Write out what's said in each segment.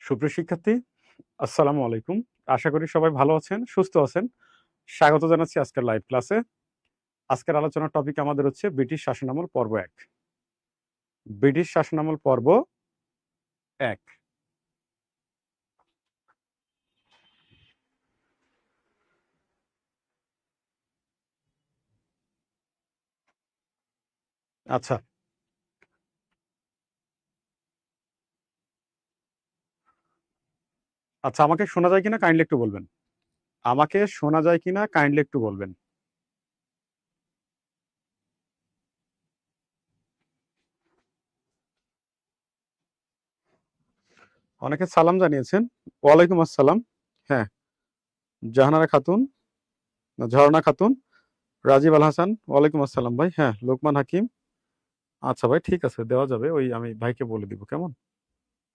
সুপ্রিয় শিক্ষার্থী, আসসালামু আলাইকুম। আশা করি সবাই ভালো আছেন, সুস্থ আছেন। স্বাগত জানাচ্ছি আজকের লাইভ ক্লাসে। আজকের আলোচনার টপিক আমাদের হচ্ছে ব্রিটিশ শাসনামল পর্ব ১। ব্রিটিশ শাসনামল পর্ব ১। আচ্ছা, আমাকে শোনা যায় কিনা কাইন্ডলি একটু বলবেন। আমাকে শোনা যায় কিনা কাইন্ডলি একটু বলবেন। অনেকে সালাম জানিয়েছেন। ওয়ালাইকুম আসসালাম। হ্যাঁ, জাহানারা খাতুন, ঝর্ণা খাতুন, রাজীব আল হাসান, ওয়ালাইকুম আসসালাম ভাই। হ্যাঁ, লোকমান হাকিম। আচ্ছা ভাই, ঠিক আছে, দেওয়া যাবে। ওই আমি ভাইকে বলে দিব, কেমন?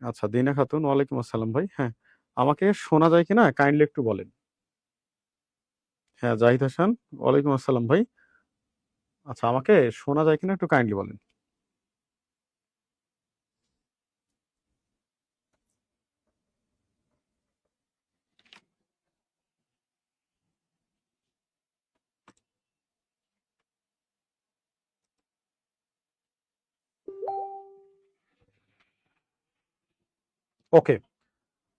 আচ্ছা, দিনা খাতুন, ওয়ালাইকুম আসসালাম ভাই। হ্যাঁ, আমাকে শোনা যায় কিনা কাইন্ডলি একটু বলেন। হ্যাঁ, জাহিদ হাসান, ওয়ালাইকুম আসসালাম ভাই। আচ্ছা, আমাকে শোনা যায় কিনা একটু কাইন্ডলি বলেন। ওকে,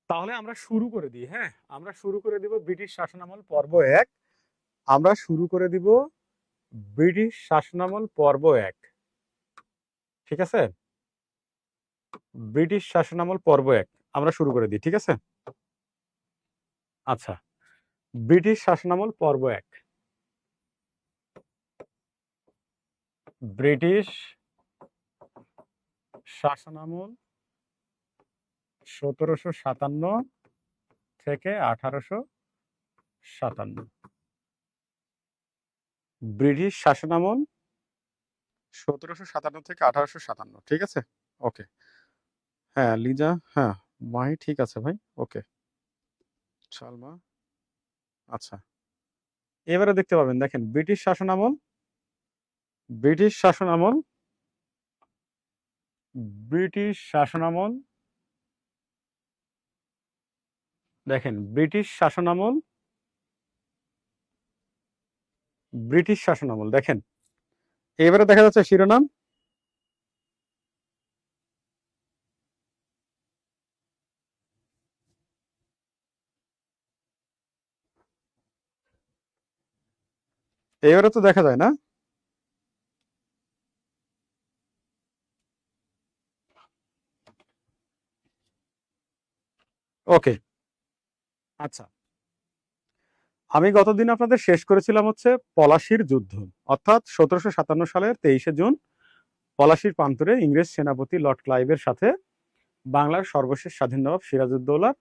তাহলে আমরা শুরু করে দিই। হ্যাঁ, আমরা শুরু করে দিব ব্রিটিশ শাসনামল পর্ব ১। আমরা শুরু করে দিব ব্রিটিশ শাসনামল পর্ব ১। ঠিক আছে? ব্রিটিশ শাসনামল পর্ব ১ আমরা শুরু করে দিই, ঠিক আছে? আচ্ছা, ব্রিটিশ শাসনামল পর্ব ১। ব্রিটিশ শাসনামল ১৭৫৭ থেকে ১৮৫৭। ব্রিটিশ শাসনামল ১৭৫৭ থেকে ১৮৫৭, ঠিক আছে? ওকে। হ্যাঁ, লিজা, হ্যাঁ, মাহি, ঠিক আছে ভাই। ওকে, সালমা। আচ্ছা, এবারে দেখতে পাবেন, দেখেন ব্রিটিশ শাসনামল, ব্রিটিশ শাসনামল, ব্রিটিশ শাসনামল, দেখেন ব্রিটিশ শাসনামল, ব্রিটিশ শাসনামল, দেখেন এবারে দেখা যাচ্ছে শিরোনাম। এবারে তো দেখা যায় না। ওকে, আচ্ছা, আমি গতদিন আপনাদের শেষ করেছিলাম হচ্ছে পলাশির যুদ্ধ, অর্থাৎ ১৭৫৭ সালের ২৩শে জুন পলাশির প্রান্তরে ইংরেজ সেনাপতি লর্ড ক্লাইভের সাথে বাংলার সর্বশেষ স্বাধীন নবাব সিরাজউদ্দৌলার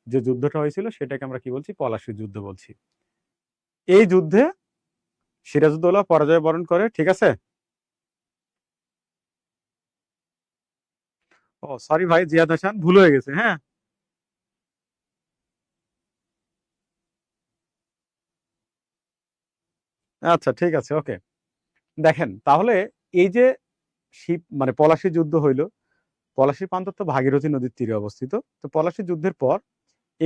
যে যুদ্ধটা হয়েছিল সেটাকে আমরা কি বলছি? পলাশির যুদ্ধ বলছি। এই যুদ্ধে সিরাজউদ্দৌলা পরাজয় বরণ করে, ঠিক আছে? ও সরি ভাই, জিয়াদ হাসান ভুল হয়ে গেছে। হ্যাঁ, আচ্ছা ঠিক আছে, ওকে। দেখেন তাহলে এই যে শিব মানে পলাশী যুদ্ধ হইল, পলাশী প্রান্তর তো ভাগীরথী নদীর তীরে অবস্থিত। তো পলাশী যুদ্ধের পর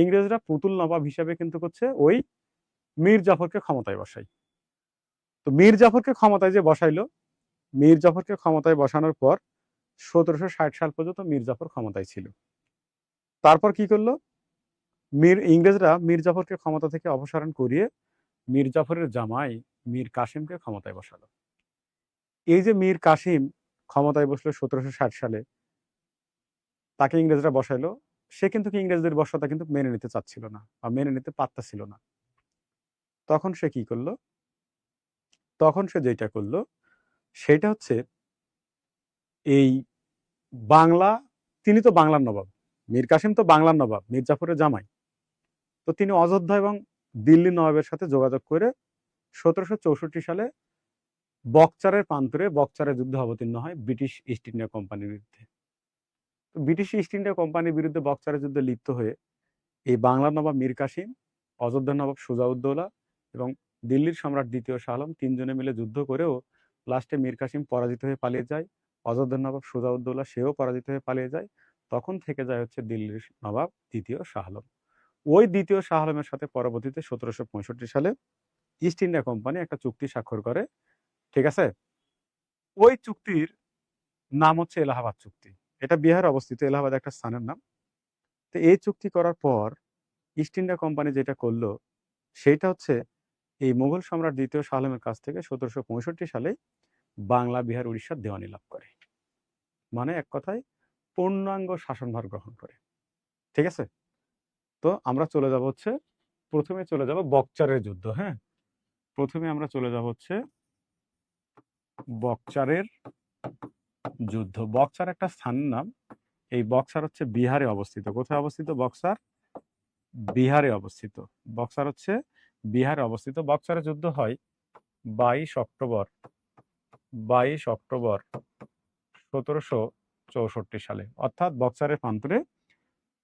ইংরেজরা পুতুল নবাব হিসাবে কিন্তু করছে ওই মীর জাফরকে ক্ষমতায় বসায়। তো মীর জাফরকে ক্ষমতায় যে বসাইলো, মীর জাফরকে ক্ষমতায় বসানোর পর 1760 সাল পর্যন্ত মীর জাফর ক্ষমতায় ছিল। তারপর কি করলো, ইংরেজরা মীর জাফরকে ক্ষমতা থেকে অপসারণ করিয়ে মীর জাফরের জামাই মীর কাসিমকে ক্ষমতায় বসালো। এই যে মীর কাসিম ক্ষমতায় বসলো 1760 সালে, তাকে ইংরেজরা বসাইলো। সে কিন্তু ইংরেজদের বর্ষতা কিন্তু মেনে নিতে চাচ্ছিল না বা মেনে নিতে পারতেছিল না। তখন সে কি করলো, তখন সে যেটা করলো সেটা হচ্ছে এই বাংলা, তিনি তো বাংলার নবাব, মীর কাসিম তো বাংলার নবাব, মীর জাফরের জামাই। তো তিনি অযোধ্যা এবং দিল্লি নবাবের সাথে যোগাযোগ করে 1764 সালে বকচারের প্রান্তরে বকচারের যুদ্ধে অবতীর্ণ হয় ব্রিটিশ ইস্ট ইন্ডিয়া কোম্পানির বিরুদ্ধে। তো ব্রিটিশ ইস্ট ইন্ডিয়া কোম্পানির বিরুদ্ধে বকচারের যুদ্ধে লিপ্ত হয়ে এই বাংলার নবাব মীর কাসিম, অযোধ্যার নবাব সুজাউদ্দৌলা এবং দিল্লির সম্রাট দ্বিতীয় শাহ আলম তিনজনে মিলে যুদ্ধ করেও লাস্টে মীর কাসিম পরাজিত হয়ে পালিয়ে যায়। অযোধ্যার নবাব সুজাউদ্দৌলা সেও পরাজিত হয়ে পালিয়ে যায়। তখন থেকে যায় হচ্ছে দিল্লির নবাব দ্বিতীয় শাহ আলম। ওই দ্বিতীয় শাহ আলমের সাথে পরবর্তীতে 1765 সালে ইস্ট ইন্ডিয়া কোম্পানি একটা চুক্তি স্বাক্ষর করে। ঠিক আছে, ওই চুক্তির নাম হচ্ছে এলাহাবাদ চুক্তি। এটা বিহারে অবস্থিত, এলাহাবাদ একটা স্থানের নাম। তো এই চুক্তি করার পর ইস্ট ইন্ডিয়া কোম্পানি যেটা করলো সেইটা হচ্ছে এই মুঘল সম্রাট দ্বিতীয় শাহ আলমের কাছ থেকে 1765 সালে বাংলা, বিহার, উড়িষ্যার দেওয়ানি লাভ করে। মানে এক কথায় পূর্ণাঙ্গ শাসনভার গ্রহণ করে। ঠিক আছে, তো আমরা চলে যাব হচ্ছে, প্রথমে চলে যাব বকচারের যুদ্ধ। হ্যাঁ, প্রথমে আমরা চলে যাব হচ্ছে বকচারের যুদ্ধ। বক্সার একটা স্থানের নাম। এই বক্সার হচ্ছে বিহারে অবস্থিত। কোথায় অবস্থিত বক্সার? বিহারে অবস্থিত। বক্সার হচ্ছে বিহারে অবস্থিত। বক্সারের যুদ্ধ হয় 22 অক্টোবর 22 অক্টোবর 1764 সালে, অর্থাৎ বক্সারের প্রান্তরে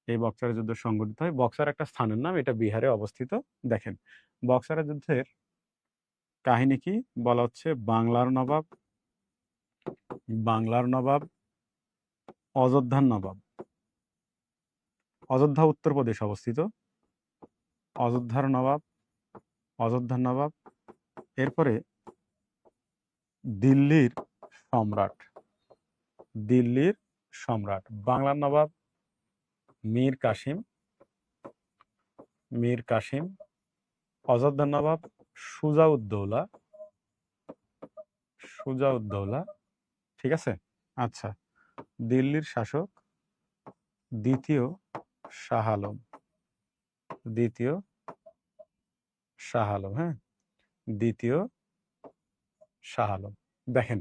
এই বক্সারের যুদ্ধ সংঘটিত হয়। বক্সার একটা স্থানের নাম, এটা বিহারে অবস্থিত। দেখেন বক্সারের যুদ্ধের কাহিনী কি বলা হচ্ছে, বাংলার নবাব অযোধ্যার নবাব, অযোধ্যা উত্তরপ্রদেশ অবস্থিত, অযোধ্যার নবাব, অযোধ্যার নবাব, এরপরে দিল্লির সম্রাট, দিল্লির সম্রাট বাংলার নবাব মীর কাসিম, মীর কাসিম, অযোধ্যার নবাব সুজাউদ্দৌলা, সুজাউদ্দৌলা। ঠিক আছে, আচ্ছা, দিল্লির শাসক দ্বিতীয় শাহ আলম, দ্বিতীয় শাহ আলম। হ্যাঁ, দ্বিতীয় শাহ আলম। দেখেন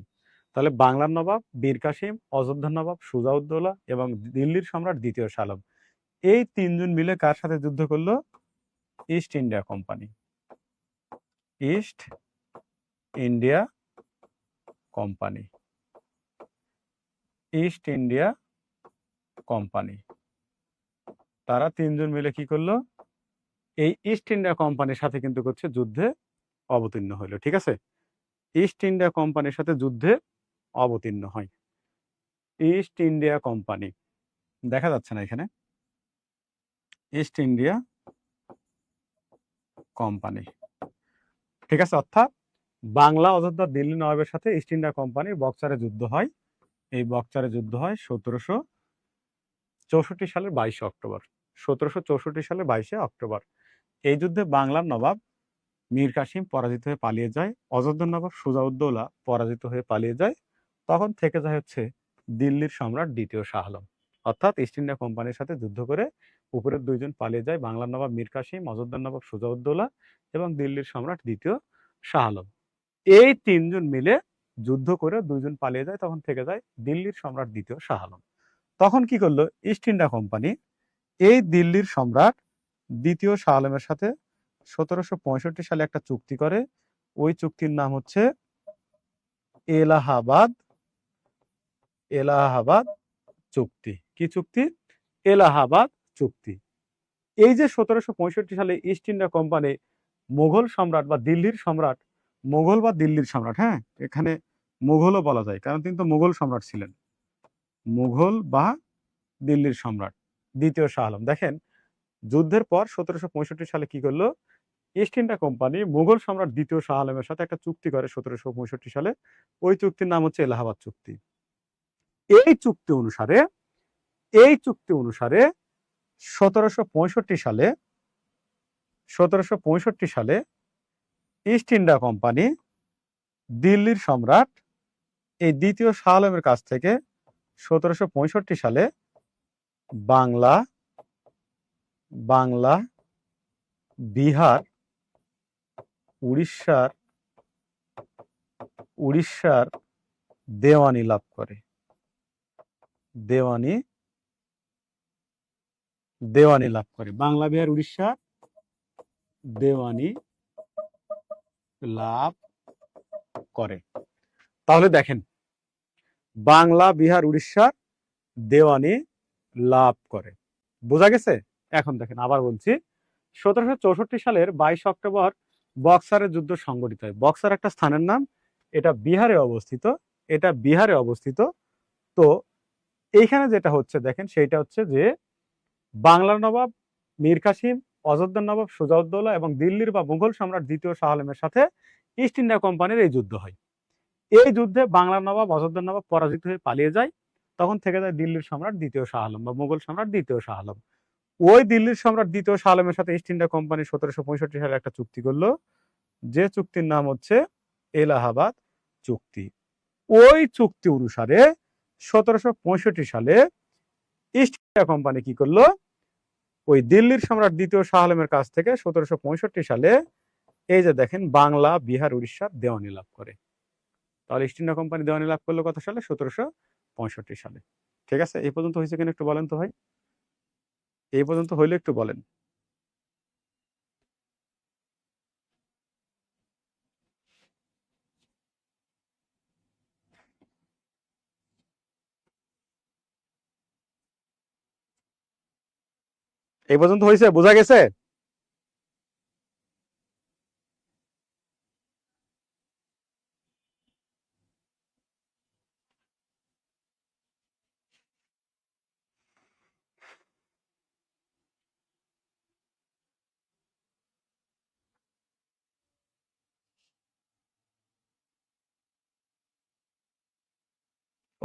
তাহলে বাংলার নবাব মীর কাসিম, অযোধ্যার নবাব সুজাউদ্দৌলা এবং দিল্লির সম্রাট দ্বিতীয় শাহ আলম, এই তিনজন মিলে কার সাথে যুদ্ধ করলো? East India company, east India company, east India company. তারা তিনজন মিলে কি করলো? এই ইস্ট ইন্ডিয়া কোম্পানির সাথে কিন্তু করছে যুদ্ধে অবতীর্ণ হইলো। ঠিক আছে, ইস্ট ইন্ডিয়া কোম্পানির সাথে যুদ্ধে অবতীর্ণ হয়। ইস্ট ইন্ডিয়া কোম্পানি দেখা যাচ্ছে না এখানে, ইস্ট ইন্ডিয়া কোম্পানি। ঠিক আছে, অর্থাৎ বাংলা, অযোধ্যা, দিল্লি নবাবের সাথে ইস্ট ইন্ডিয়া কোম্পানির বক্সারে যুদ্ধ হয়। এই বক্সারে যুদ্ধ হয় 1764 সালের 22 অক্টোবর, 1764 সালের 22 অক্টোবর। এই যুদ্ধে বাংলার নবাব মীর কাসিম পরাজিত হয়ে পালিয়ে যায়, অযোধ্যার নবাব সুজাউদ্দৌলা পরাজিত হয়ে পালিয়ে যায়। তখন থেকে যায় হচ্ছে দিল্লির সম্রাট দ্বিতীয় শাহ আলম। অর্থাৎ ইস্ট ইন্ডিয়া কোম্পানির সাথে যুদ্ধ করে উপরের দুইজন পালিয়ে যায়, বাংলার নবাব মীর কাসিম, অযোধ্যার নবাব সুজাউদ্দৌলা এবং দিল্লির সম্রাট দ্বিতীয় শাহ আলম। এই তিনজন মিলে যুদ্ধ করে দুইজন পালিয়ে যায়, তখন থেকে যায় দিল্লির সম্রাট দ্বিতীয় শাহ আলম। তখন কি করলো ইস্ট ইন্ডিয়া কোম্পানি? এই দিল্লির সম্রাট দ্বিতীয় শাহ আলমের সাথে 1765 সালে একটা চুক্তি করে। ওই চুক্তির নাম হচ্ছে এলাহাবাদ, এলাহাবাদ চুক্তি। কি চুক্তি? এলাহাবাদ চুক্তি। এই যে 1765 সালে ইস্ট ইন্ডিয়া কোম্পানি মুঘল সম্রাট বা দিল্লির সম্রাট, মুঘল বা দিল্লির সম্রাট, হ্যাঁ এখানে মুঘলও বলা যায় কারণ তিনি তো মুঘল সম্রাট ছিলেন, মুঘল বা দিল্লির সম্রাট দ্বিতীয় শাহ আলম। দেখেন যুদ্ধের পর 1765 সালে কি করলো, ইস্ট ইন্ডিয়া কোম্পানি মুঘল সম্রাট দ্বিতীয় শাহ আলমের সাথে একটা চুক্তি করে 1765 সালে। ওই চুক্তির নাম হচ্ছে এলাহাবাদ চুক্তি। এই চুক্তি অনুসারে, এই চুক্তি অনুসারে 1765 সালে 1765 সালে ইস্ট ইন্ডিয়া কোম্পানি দিল্লির সম্রাট এই দ্বিতীয় শাহ আলমের কাছ থেকে 1765 সালে বাংলা, বাংলা, বিহার, উড়িষ্যার, উড়িষ্যার দেওয়ানি লাভ করে। দেওয়ানি, দেওয়ানি লাভ করে। বাংলা, বিহার, উড়িষ্যা দেওয়ানি লাভ করে। তাহলে দেখেন বাংলা, বিহার, উড়িষ্যা দেওয়ানি লাভ করে। বোঝা গেছে? এখন দেখেন আবার বলছি, 1764 সালের 22 অক্টোবর বক্সারের যুদ্ধ সংঘটিত হয়। বক্সার একটা স্থানের নাম, এটা বিহারে অবস্থিত, এটা বিহারে অবস্থিত। তো এইখানে যেটা হচ্ছে দেখেন সেইটা হচ্ছে যে বাংলার নবাব মীর কাসিম, অযোধ্যার নবাব সুজাউদ্দৌলা এবং দিল্লির বা মুঘল সম্রাট দ্বিতীয় শাহ আলমের সাথে ইস্ট ইন্ডিয়া কোম্পানির এই যুদ্ধ হয়। এই যুদ্ধে বাংলার নবাব, অযোধ্যার নবাব পরাজিত হয়ে পালিয়ে যায়। তখন থেকে যায় দিল্লির সম্রাট দ্বিতীয় শাহ আলম বা মুঘল সম্রাট দ্বিতীয় শাহ আলম। ওই দিল্লির সম্রাট দ্বিতীয় শাহ আলমের সাথে ইস্ট ইন্ডিয়া কোম্পানি 1765 সালে একটা চুক্তি করলো, যে চুক্তির নাম হচ্ছে এলাহাবাদ চুক্তি। ওই চুক্তি অনুসারে 1765 সালে ইস্ট ইন্ডিয়া কোম্পানি কি করলো, ওই দিল্লির সম্রাট দ্বিতীয় শাহ আলমের কাছ থেকে 1765 সালে এই যে দেখেন বাংলা, বিহার, উড়িষ্যার দেওয়ানি লাভ করে। তাহলে ইস্ট ইন্ডিয়া কোম্পানি দেওয়ানি লাভ করলো কত সালে? 1765 সালে। ঠিক আছে, এই পর্যন্ত হয়েছে কিনা একটু বলেন তো ভাই, এই পর্যন্ত হইলে একটু বলেন। এই পর্যন্ত হয়েছে, বোঝা গেছে?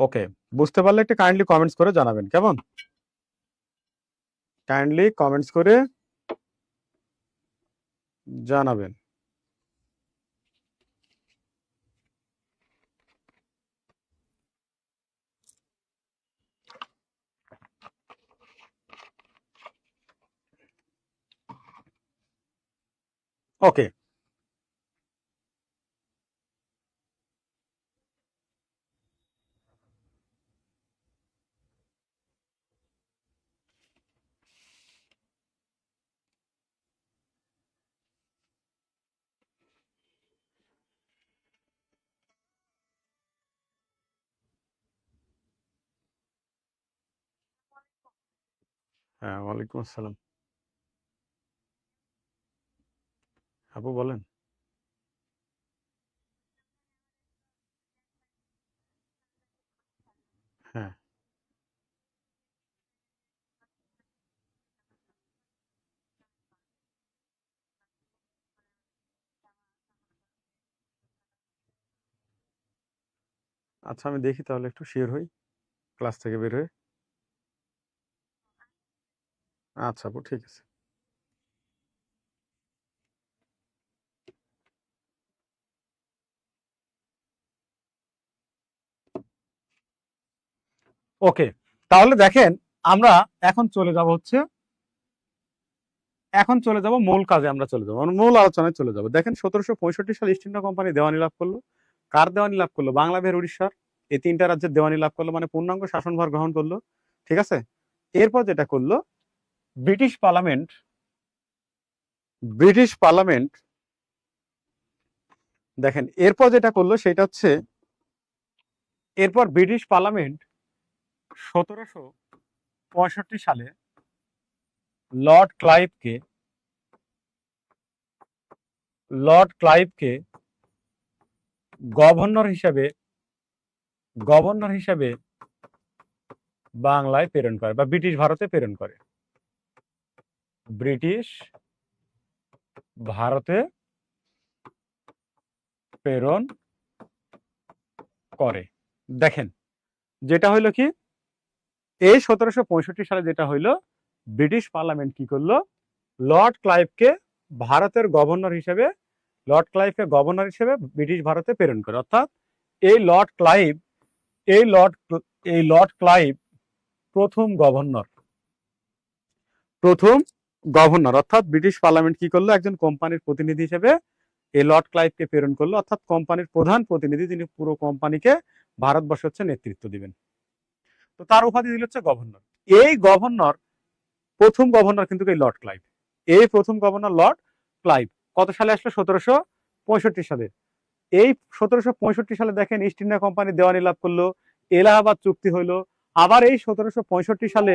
ওকে, বুঝতে পারলে একটু কাইন্ডলি কমেন্টস করে জানাবেন, কেমন? কাইন্ডলি কমেন্টস করে জানাবেন। ওকে, হ্যাঁ ওয়ালাইকুম আসসালাম। আপু বলেন। হ্যাঁ, আচ্ছা আমি দেখি তাহলে একটু শিওর হই ক্লাস থেকে বের হয়ে। আচ্ছা আপু ঠিক আছে। ওকে, তাহলে দেখেন আমরা এখন চলে যাব হচ্ছে, এখন চলে যাব মূল কাজে, আমরা চলে যাবো মূল আলোচনায় চলে যাব। দেখেন 1765 সালে ইস্ট ইন্ডিয়া কোম্পানি দেওয়ানি লাভ করলো। কার দেওয়ানি লাভ করলো? বাংলা, বিহার, উড়িষ্যার এই তিনটা রাজ্যের দেওয়ানি লাভ করলো, মানে পূর্ণাঙ্গ শাসনভার গ্রহণ করলো। ঠিক আছে, এরপর যেটা করলো ব্রিটিশ পার্লামেন্ট, ব্রিটিশ পার্লামেন্ট দেখেন এরপর যেটা করলো সেটা হচ্ছে, এরপর ব্রিটিশ পার্লামেন্ট 1700 সালে লর্ড ক্লাইভকে গভর্নর হিসেবে বাংলায় প্রেরণ করে বা ব্রিটিশ ভারতে প্রেরণ করে। ব্রিটিশ ভারতে প্রেরণ করে। দেখেন, যেটা হইলো কি, এই 1765 সালে যেটা হইলো, ব্রিটিশ পার্লামেন্ট কি করলো, লর্ড ক্লাইভকে গভর্নর হিসেবে ব্রিটিশ ভারতে প্রেরণ করে। অর্থাৎ এই লর্ড ক্লাইভ প্রথম গভর্নর। অর্থাৎ ব্রিটিশ পার্লামেন্ট কি করলো, একজন কোম্পানির প্রতিনিধি হিসেবে এই লর্ড ক্লাইভকে প্রেরণ করলো। অর্থাৎ কোম্পানির প্রধান প্রতিনিধি, যিনি পুরো কোম্পানিকে ভারতবর্ষ হচ্ছে নেতৃত্ব দিবেন। তো তার উপাধি দিল হচ্ছে গভর্নর। এই প্রথম গভর্নর কিন্তু এই লর্ড ক্লাইভ। এই প্রথম গভর্নর লর্ড ক্লাইভ কত সালে আসলো? 1765 সালে। এই 1765 সালে দেখেন ইস্ট ইন্ডিয়া কোম্পানি দেওয়ানি লাভ করলো, এলাহাবাদ চুক্তি হইলো। আবার এই 1765 সালে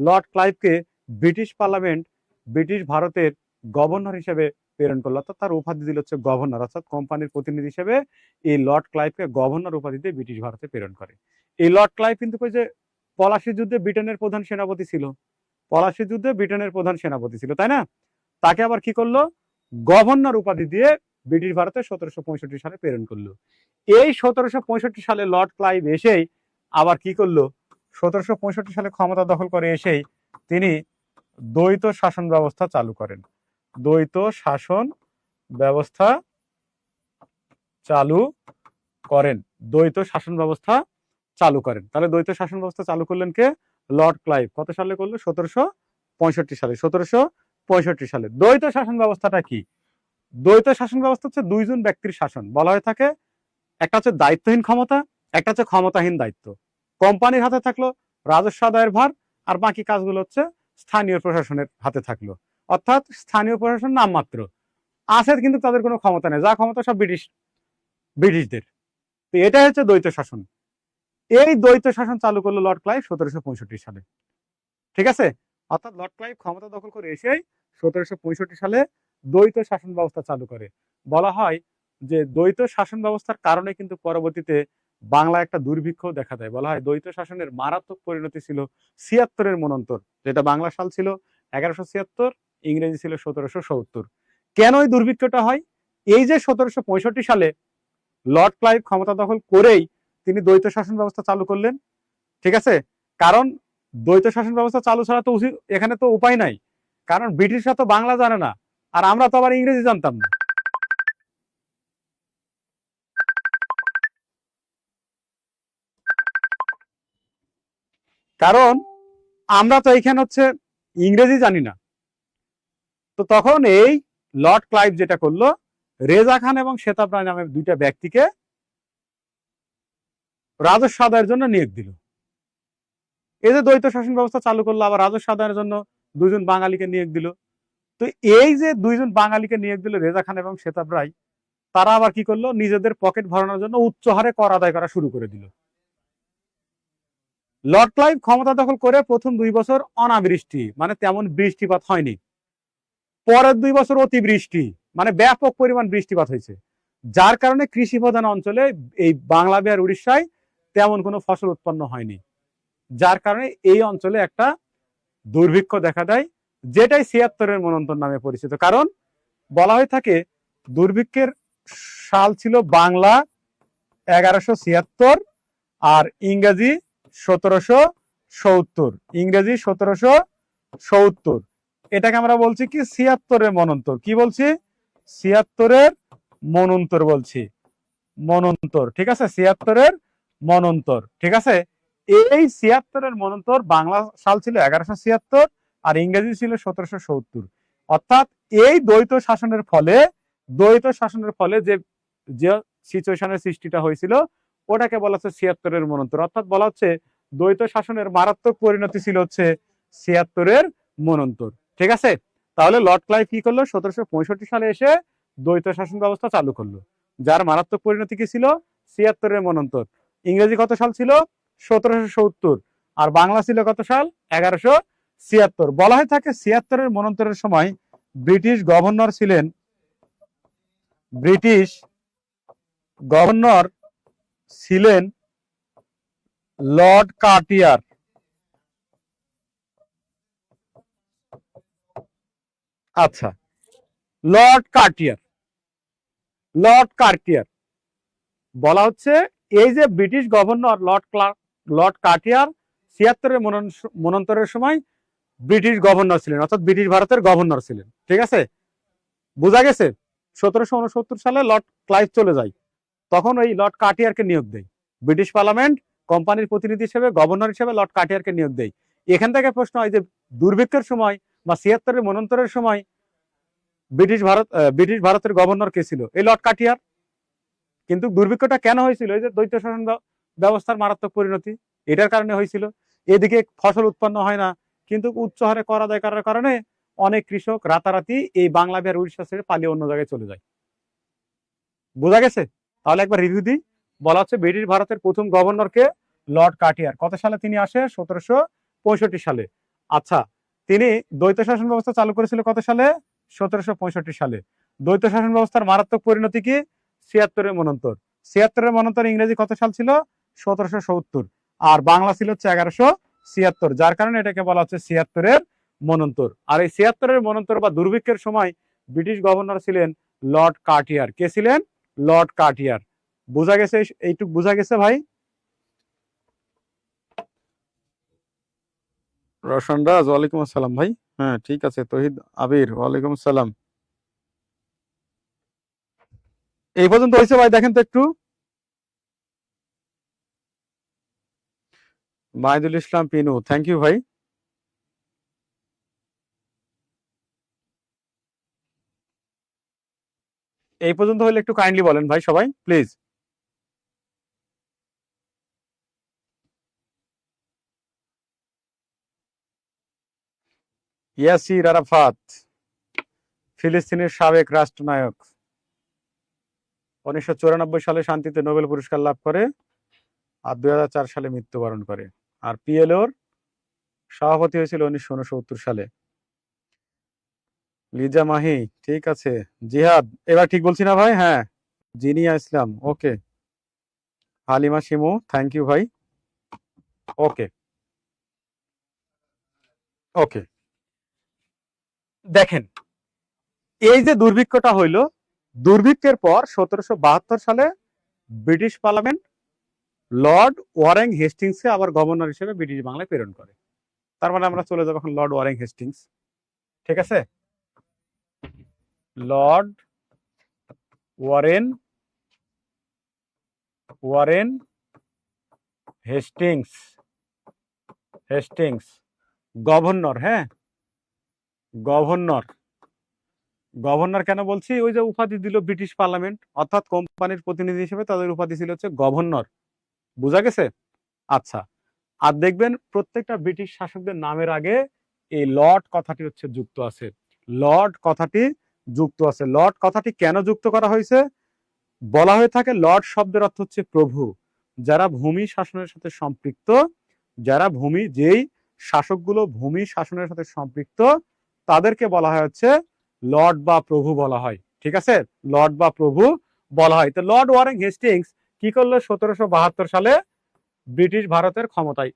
লর্ড ক্লাইভকে ব্রিটিশ পার্লামেন্ট ব্রিটিশ ভারতের গভর্নর হিসেবে প্রেরণ করলো। অর্থাৎ তার উপাধি দিল হচ্ছে গভর্নর। অর্থাৎ কোম্পানির প্রতিনিধি হিসেবে এই লর্ড ক্লাইভকে গভর্নর উপাধি দিয়ে ব্রিটিশ ভারতে প্রেরণ করে। এই লর্ড ক্লাইভ কিন্তু ওই যে পলাশী যুদ্ধে ব্রিটেনের প্রধান সেনাপতি ছিল, তাই না? তাকে আবার কি করলো, গভর্নর উপাধি দিয়ে ব্রিটিশ ভারতে 1765 সালে প্রেরণ করলো। এই 1765 সালে লর্ড ক্লাইভ এসেই আবার কি করলো, 1765 সালে ক্ষমতা দখল করে এসেই তিনি দ্বৈত শাসন ব্যবস্থা চালু করেন। তাহলে দ্বৈত শাসন ব্যবস্থা চালু করলেন কে? Lord Clive. কত সালে করলো? 1765 সালে। দ্বৈত শাসন ব্যবস্থাটা কি? দ্বৈত শাসন ব্যবস্থা হচ্ছে দুইজন ব্যক্তির শাসন। বলা হয়ে থাকে, একটা হচ্ছে দায়িত্বহীন ক্ষমতা, একটা হচ্ছে ক্ষমতাহীন দায়িত্ব। কোম্পানির হাতে থাকলো রাজস্ব আদায়ের ভার, আর বাকি কাজগুলো হচ্ছে স্থানীয় প্রশাসনের হাতে থাকলো। অর্থাৎ স্থানীয় প্রশাসন নামমাত্র আছে, কিন্তু তাদের কোনো ক্ষমতা নেই, যা ক্ষমতা সব ব্রিটিশদের। তো এটা হচ্ছে দ্বৈত শাসন। এই দ্বৈত শাসন চালু করলো লর্ড ক্লাইভ 1765 সালে। ঠিক আছে? অর্থাৎ লর্ড ক্লাইভ ক্ষমতা দখল করে এসেই 1765 সালে দ্বৈত শাসন ব্যবস্থা চালু করে। বলা হয় যে দ্বৈত শাসন ব্যবস্থার কারণে কিন্তু পরবর্তীতে বাংলায় একটা দুর্ভিক্ষ দেখা দেয়। বলা হয় দ্বৈত শাসনের মারাত্মক পরিণতি ছিল 76-এর মনন্তর, যেটা বাংলা সাল ছিল 1176, ইংরেজি ছিল 1770। কেন এই দুর্ভিক্ষটা হয়? এই যে 1765 সালে লর্ড ক্লাইভ ক্ষমতা দখল করেই তিনি দ্বৈত শাসন ব্যবস্থা চালু করলেন। ঠিক আছে? কারণ দ্বৈত শাসন ব্যবস্থা চালু ছাড়া তো এখানে তো উপায় নাই, কারণ ব্রিটিশরা তো বাংলা জানে না, আর আমরা তো আবার ইংরেজি জানতাম না। কারণ আমরা তো এইখানে হচ্ছে ইংরেজি জানি না। তো তখন এই লর্ড ক্লাইভ যেটা করলো, রেজা খান এবং শেতাব রায় নামে দুইটা ব্যক্তিকে রাজস্ব আদায়ের জন্য নিয়োগ দিল। এই যে দ্বৈত শাসন ব্যবস্থা চালু করলো, আবার রাজস্ব আদায়ের জন্য দুজন বাঙালিকে নিয়োগ দিল। তো এই যে দুইজন বাঙালিকে নিয়োগ দিল, রেজা খান এবং শেতাব রায়, তারা আবার কি করলো, নিজেদের পকেট ভরানোর জন্য উচ্চ হারে কর আদায় করা শুরু করে দিল। লর্ড ক্লাইভ ক্ষমতা দখল করে প্রথম 2 বছর অনাবৃষ্টি, মানে তেমন বৃষ্টিপাত হয়নি। পরের 2 বছর অতিবৃষ্টি, মানে ব্যাপক পরিমাণ বৃষ্টিপাত হয়েছে, যার কারণে কৃষি প্রধান অঞ্চলে এই বাংলা বিহার উড়িষ্যায় তেমন কোনো ফসল উৎপন্ন হয়নি। যার কারণে এই অঞ্চলে একটা দুর্ভিক্ষ দেখা দেয়, যেটাই 76-এর মনন্তর নামে পরিচিত। কারণ বলা হয়ে থাকে দুর্ভিক্ষের সাল ছিল বাংলা 1176 আর ইংরেজি 1770। এটাকে আমরা বলছি কি 76-এর মনন্তর। কি বলছি? 76-এর মনন্তর বলছি, মনন্তর। ঠিক আছে? 76-এর মনন্তর। ঠিক আছে? এই 76-এর মনন্তর বাংলা সাল ছিল 1176 আর ইংরেজি ছিল 1770। অর্থাৎ এই দ্বৈত শাসনের ফলে যে সিচুয়েশনের সৃষ্টিটা হয়েছিল, ওটাকে বলা হচ্ছে 76-এর মনন্তর। অর্থাৎ বলা হচ্ছে দ্বৈত শাসনের মারাত্মক পরিণতি ছিল হচ্ছে 76-এর মনন্তর। ঠিক আছে? তাহলে লর্ড ক্লাইভ কি করলো, 1765 সালে এসে দ্বৈত শাসন ব্যবস্থা চালু করলো, যার মারাত্মক পরিণতি কি ছিল? 76-এর মনন্তর। ইংরেজি কত সাল ছিল? 1770। আর বাংলা ছিল কত সাল? 1176। বলা হয়ে থাকে 76-এর মন্বন্তরের সময় ব্রিটিশ গভর্নর ছিলেন লর্ড কার্টিয়ার। আচ্ছা, লর্ড কার্টিয়ার বলা হচ্ছে এই যে ব্রিটিশ গভর্নর লর্ড কার্টিয়ার 76-এর মন্বন্তরের সময় ব্রিটিশ গভর্নর ছিলেন, অর্থাৎ ব্রিটিশ ভারতের গভর্নর ছিলেন। ঠিক আছে, বোঝা গেছে? 1769 সালে লর্ড ক্লাইভ চলে যায়, তখন ওই লর্ড কার্টিয়ারকে নিয়োগ দেয় ব্রিটিশ পার্লামেন্ট, কোম্পানির প্রতিনিধি হিসেবে, গভর্নর হিসেবে লর্ড কার্টিয়ারকে নিয়োগ দেয়। এখান থেকে প্রশ্ন হয় যে দুর্ভিক্ষের সময় বা 76-এর মন্বন্তরের সময় ব্রিটিশ ভারতের গভর্নর কে ছিল? এই লর্ড কার্টিয়ার। কিন্তু দুর্ভিক্ষটা কেন হয়েছিল? এই যে দ্বৈত শাসন ব্যবস্থার মারাত্মক পরিণতি, এটার কারণে হয়েছিল। এদিকে ফসল উৎপন্ন হয় না, কিন্তু উচ্চ হারে কর আদায় করার কারণে অনেক কৃষক রাতারাতি এই বাংলা বিহার উড়িষ্যা ছেড়ে পালিয়ে অন্য জায়গায় চলে যায়। বোঝা গেছে? তাহলে একবার রিভিউ দিই। বলা হচ্ছে ব্রিটিশ ভারতের প্রথম গভর্নরকে লর্ড কার্টিয়ার। কত সালে তিনি আসে? 1765 সালে। আচ্ছা, তিনি দ্বৈত শাসন ব্যবস্থা চালু করেছিল কত সালে? 1765 সালে। দ্বৈত শাসন ব্যবস্থার মারাত্মক পরিণতি কি? 76-এর মন্বন্তর। 76-এর মন্বন্তর ইংরেজি কত সাল ছিল? 1770। আর বাংলা ছিল হচ্ছে 1176, যার কারণে এটাকে বলা হচ্ছে 76-এর মন্বন্তর। আর এই 76-এর মন্বন্তর বা দুর্ভিক্ষের সময় ব্রিটিশ গভর্নর ছিলেন লর্ড কার্টিয়ার। কে ছিলেন? Lord Cartier. বোঝা গেছে? এইটুক বোঝা গেছে ভাই? রোশন রাজ, ওয়ালাইকুম আসসালাম ভাই। হ্যাঁ ঠিক আছে। তহিদ আবির, ওয়ালাইকুম আসসালাম। এই পর্যন্ত হয়েছে ভাই? দেখেন তো একটু। মাহিদুল ইসলাম পিনু, থ্যাংক ইউ ভাই। এই পর্যন্ত হলে একটু কাইন্ডলি বলেন ভাই সবাই প্লিজ। ইয়াসির আরাফাত, ফিলিস্তিনের সাবেক রাষ্ট্রনায়ক, 1994 সালে শান্তিতে নোবেল পুরস্কার লাভ করে আর 2004 সালে মৃত্যুবরণ করে। আর পিএলওর সভাপতি হয়েছিল 1969 সালে। লিজা মাহি, ঠিক আছে। জিহাদ, এবার ঠিক বলছি না ভাই? হ্যাঁ, জিনিয়া ইসলাম, ওকে। হালিমা শিমু, থ্যাংক ইউ ভাই। ওকে ওকে, দেখেন এই যে দুর্ভিক্ষটা হইল, দুর্ভিক্ষের পর 1772 সালে ব্রিটিশ পার্লামেন্ট লর্ড ওয়ারেন হেস্টিংসকে আবার গভর্নর হিসেবে ব্রিটিশ বাংলায় প্রেরণ করে। তার মানে আমরা চলে যাবো এখন লর্ড ওয়ারেন হেস্টিংস। ঠিক আছে, লর্ড ওয়ারেন হেস্টিংস গভর্নর। হ্যাঁ, গভর্নর কেন বলছি? ওই যে উপাধি দিল ব্রিটিশ পার্লামেন্ট, অর্থাৎ কোম্পানির প্রতিনিধি হিসেবে তাদের উপাধি ছিল হচ্ছে গভর্নর। বুঝা গেছে? আচ্ছা, আর দেখবেন প্রত্যেকটা ব্রিটিশ শাসকদের নামের আগে এই লর্ড কথাটি হচ্ছে যুক্ত আছে। লর্ড কথাটি কেন যুক্ত করা হয়েছে? বলা হয়ে থাকে লর্ড শব্দের অর্থ হচ্ছে প্রভু। যারা ভূমি শাসনের সাথে সম্পৃক্ত, যেই শাসকগুলো ভূমি শাসনের সাথে সম্পৃক্ত, তাদেরকে বলা হয় হচ্ছে লর্ড বা প্রভু বলা হয়। ঠিক আছে, লর্ড বা প্রভু বলা হয়। তো লর্ড ওয়ারেন হেস্টিংস কি করলো? 1772 সালে ব্রিটিশ ভারতের ক্ষমতায়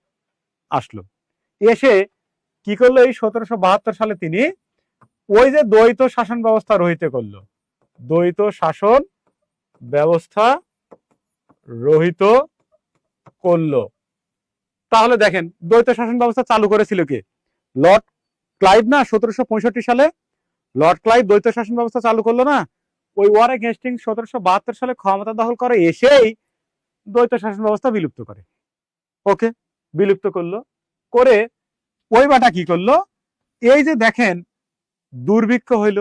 আসলো। এসে কি করলো? এই 1772 সালে তিনি ওই যে দ্বৈত শাসন ব্যবস্থা রহিত করলো। দ্বৈত শাসন ব্যবস্থা রহিত করলো। তাহলে দেখেন দ্বৈত শাসন ব্যবস্থা চালু করেছিল কে? লর্ড ক্লাইভ না? 1765 সালে লর্ড ক্লাইভ দ্বৈত শাসন ব্যবস্থা চালু করলো না? ওই ওয়ারেন হেস্টিংস 1772 সালে ক্ষমতা দখল করে এসেই দ্বৈত শাসন ব্যবস্থা বিলুপ্ত করে। ওকে, বিলুপ্ত করলো। করে ওই বাটা কি করলো? এই যে দেখেন দুর্ভিক্ষ হইল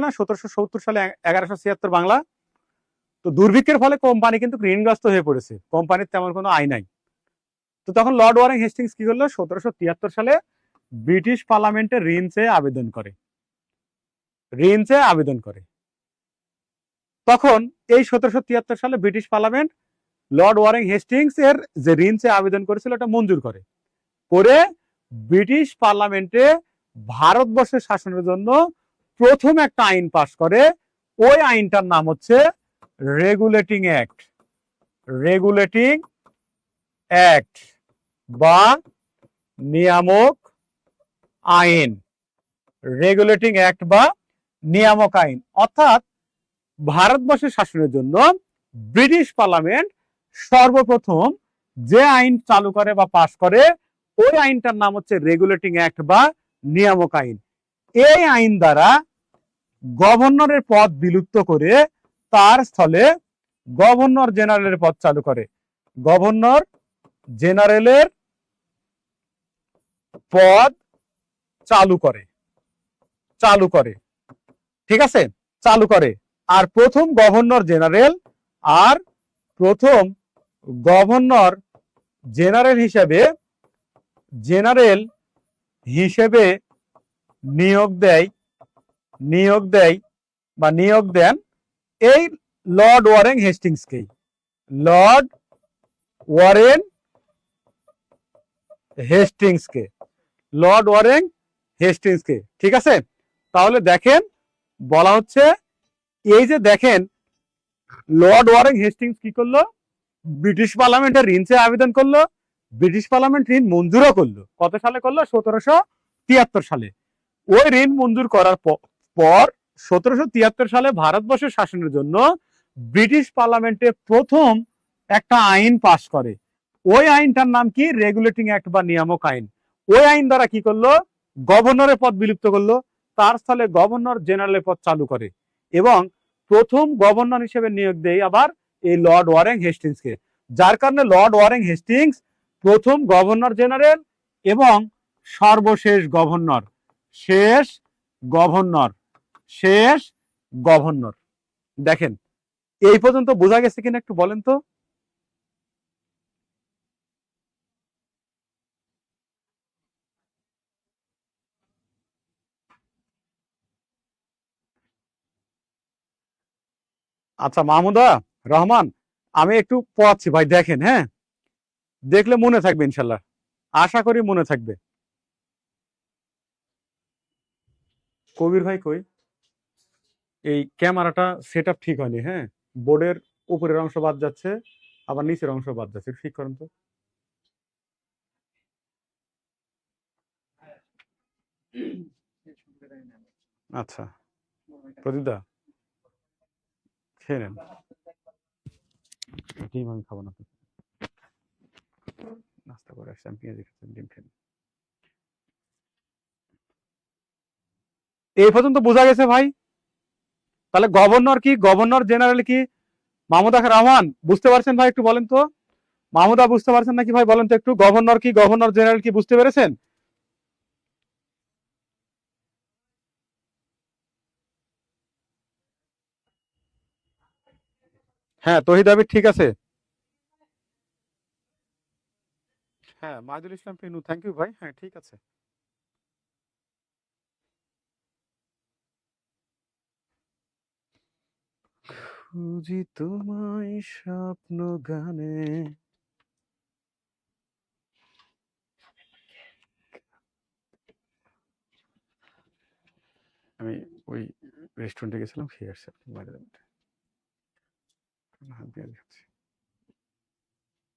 না 1770 সালে, 1176 বাংলা। তো দুর্ভিক্ষের ফলে কোম্পানি কিন্তু ঋণগ্রস্ত হয়ে পড়েছে, কোম্পানির তেমন কোনো আয় নাই। তো তখন লর্ড ওয়ারেন হেস্টিংস কি করলো? 1773 সালে ব্রিটিশ পার্লামেন্টে ঋণ চেয়ে আবেদন করে। তখন এই 1773 সালে British parliament Lord Warren Hastings এর যে ঋণ চেয়ে আবেদন করেছিল এটা মঞ্জুর করে, করে ব্রিটিশ পার্লামেন্টে ভারতবর্ষের শাসনের জন্য প্রথম একটা আইন পাশ করে। ওই আইনটার নাম হচ্ছে রেগুলেটিং অ্যাক্ট। রেগুলেটিং অ্যাক্ট বা নিয়ামক আইন। রেগুলেটিং অ্যাক্ট বা নিয়ামক আইন, অর্থাৎ ভারতবর্ষের শাসনের জন্য ব্রিটিশ পার্লামেন্ট সর্বপ্রথম যে আইন চালু করে বা পাশ করে ওই আইনটার নাম হচ্ছে রেগুলেটিং অ্যাক্ট বা নিয়ামক আইন। এই আইন দ্বারা গভর্নরের পদ বিলুপ্ত করে তার স্থলে গভর্নর জেনারেলের পদ চালু করে। গভর্নর জেনারেলের পদ চালু করে, চালু করে, ঠিক আছে, চালু করে। আর প্রথম গভর্নর জেনারেল আর প্রথম গভর্নর জেনারেল হিসেবে নিয়োগ দেয় বা নিয়োগ দেন এই লর্ড ওয়ারেন হেস্টিংসকে। লর্ড ওয়ারেন হেস্টিংসকে, লর্ড ওয়ারেন হেস্টিংসকে, ঠিক আছে। তাহলে দেখেন বলা হচ্ছে, এই যে দেখেন লর্ড ওয়ারেন হেস্টিংস কি করলো, ব্রিটিশ পার্লামেন্টের ঋণ চেয়ে আবেদন করলো, ব্রিটিশ পার্লামেন্ট ঋণ মঞ্জুরও করলো। কত সালে করলো? 1773 সালে। ওই ঋণ মঞ্জুর করার পর 1773 সালে ভারতবর্ষের শাসনের জন্য ব্রিটিশ পার্লামেন্টে প্রথম একটা আইন পাশ করে। ওই আইনটার নাম কি? রেগুলেটিং অ্যাক্ট বা নিয়ামক আইন। ওই আইন দ্বারা কি করলো? গভর্নরের পদ বিলুপ্ত করলো, তার স্থলে গভর্নর জেনারেলের পদ চালু করে এবং প্রথম গভর্নর হিসেবে নিয়োগ দেয় আবার এই লর্ড ওয়ারেন হেস্টিংসকে। যার কারণে লর্ড ওয়ারেন হেস্টিংস প্রথম গভর্নর জেনারেল এবং সর্বশেষ গভর্নর, শেষ গভর্নর, শেষ গভর্নর। দেখেন এই পর্যন্ত বোঝা গেছে কিনা একটু বলেন তো? আচ্ছা মাহমুদা রহমান, আমি একটু পড়াচ্ছি ভাই, দেখেন, হ্যাঁ, দেখলে মনে থাকবে ইনশাল্লাহ, আশা করি মনে থাকবে। কবির ভাই কই? এই ক্যামেরাটা সেট আপ ঠিক হয়নি, হ্যাঁ, বোর্ডের উপরের অংশ বাদ যাচ্ছে, আবার নিচের অংশ বাদ যাচ্ছে, ঠিক করেন তো। আচ্ছা প্রদীপদা খেয়ে নেন, ডিম আমি খাবো না, নাস্তা করে আসছি, আমি পেঁয়াজি খাচ্ছি, ডিম খেয়ে নেন। এই পর্যন্ত বোঝা গেছে ভাই? তাহলে গভর্নর কি, গভর্নর জেনারেল কি? মাহমুদা রহমান বুঝতে পারছেন ভাই? একটু বলেন তো। মাহমুদা বুঝতে পারছেন নাকি ভাই? বলেন তো একটু, গভর্নর কি, গভর্নর জেনারেল কি বুঝতে পেরেছেন? হ্যাঁ তহিদ আবির ঠিক আছে। হ্যাঁ মাহিদুল ইসলাম পিনু, থ্যাংক ইউ ভাই, হ্যাঁ ঠিক আছে। খুঁজি তোমায় স্বপ্ন গানে। আমি ওই রেস্টুরেন্টে গেছিলাম, খেয়ে আসছি বাইরে।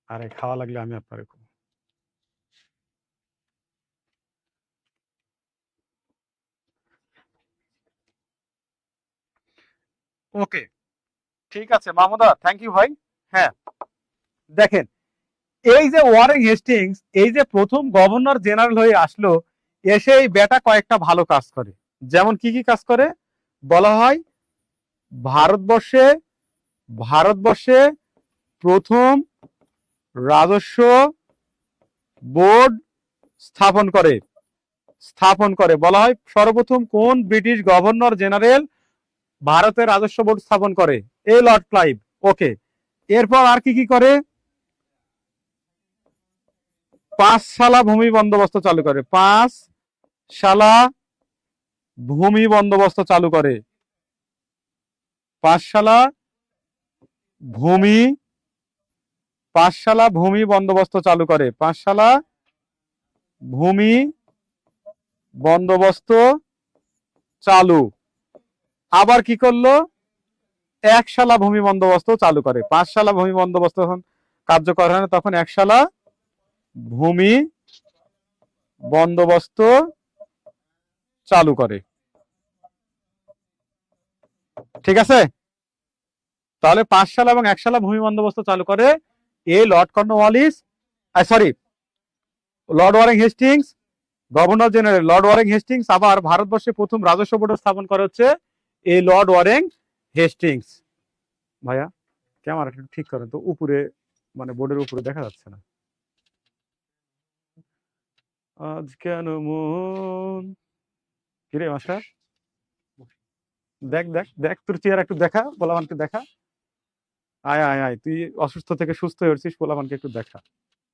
আরে খাওয়া লাগলে আমি আপনার। ওকে ঠিক আছে মাহমুদা, থ্যাংক ইউ ভাই। হ্যাঁ দেখেন, এই যে ওয়ারেন হেস্টিংস, এই যে প্রথম গভর্নর জেনারেল হয়ে আসলো, এসে এই বেটা কয়েকটা ভালো কাজ করে। যেমন কি কি কাজ করে বলা হয়? ভারতবর্ষে ভারতবর্ষে প্রথম রাজস্ব বোর্ড স্থাপন করে, বলা হয় সর্বপ্রথম কোন ব্রিটিশ গভর্নর জেনারেল ভারতের রাজস্ব বোর্ড স্থাপন করে? এই লর্ড ক্লাইভ। ওকে, এরপর আর কি কি করে? পাঁচশালা ভূমি বন্দোবস্ত চালু করে, পাঁচশালা ভূমি বন্দোবস্ত চালু করে, পাঁচশালা ভূমি পাঠশালা ভূমি বন্দোবস্ত চালু করে, পাঠশালা ভূমি বন্দোবস্ত চালু। আবার কি করলো, একশালা ভূমি বন্দোবস্ত চালু করে। পাঁচশালা ভূমি বন্দোবস্ত যখন কার্যকর হয় না, তখন একশালা ভূমি বন্দোবস্ত চালু করে। ঠিক আছে, তাহলে পাঁচশালা এবং একশালা ভূমি বন্দোবস্ত চালু করে এই Lord Cornwallis, sorry, Lord Warren Hastings, governor general Lord Warren Hastings. আবার ভারতবর্ষে প্রথম রাজস্ব বোর্ড স্থাপন করা হচ্ছে এই লর্ড ওয়ারেন হেস্টিংস। ভাইয়া ক্যামেরাটা ঠিক করেন তো, উপরে মানে বোর্ডের উপরে দেখা যাচ্ছে না। আজ কেন মন, কিরে মাস্টার, দেখ দেখ দেখ, তোর চেহারা একটু দেখা, পোলাপানকে দেখা। আয় আয় আয়, তুই অসুস্থ থেকে সুস্থ হয়ে উঠছিস, পোলাপানকে একটু দেখা।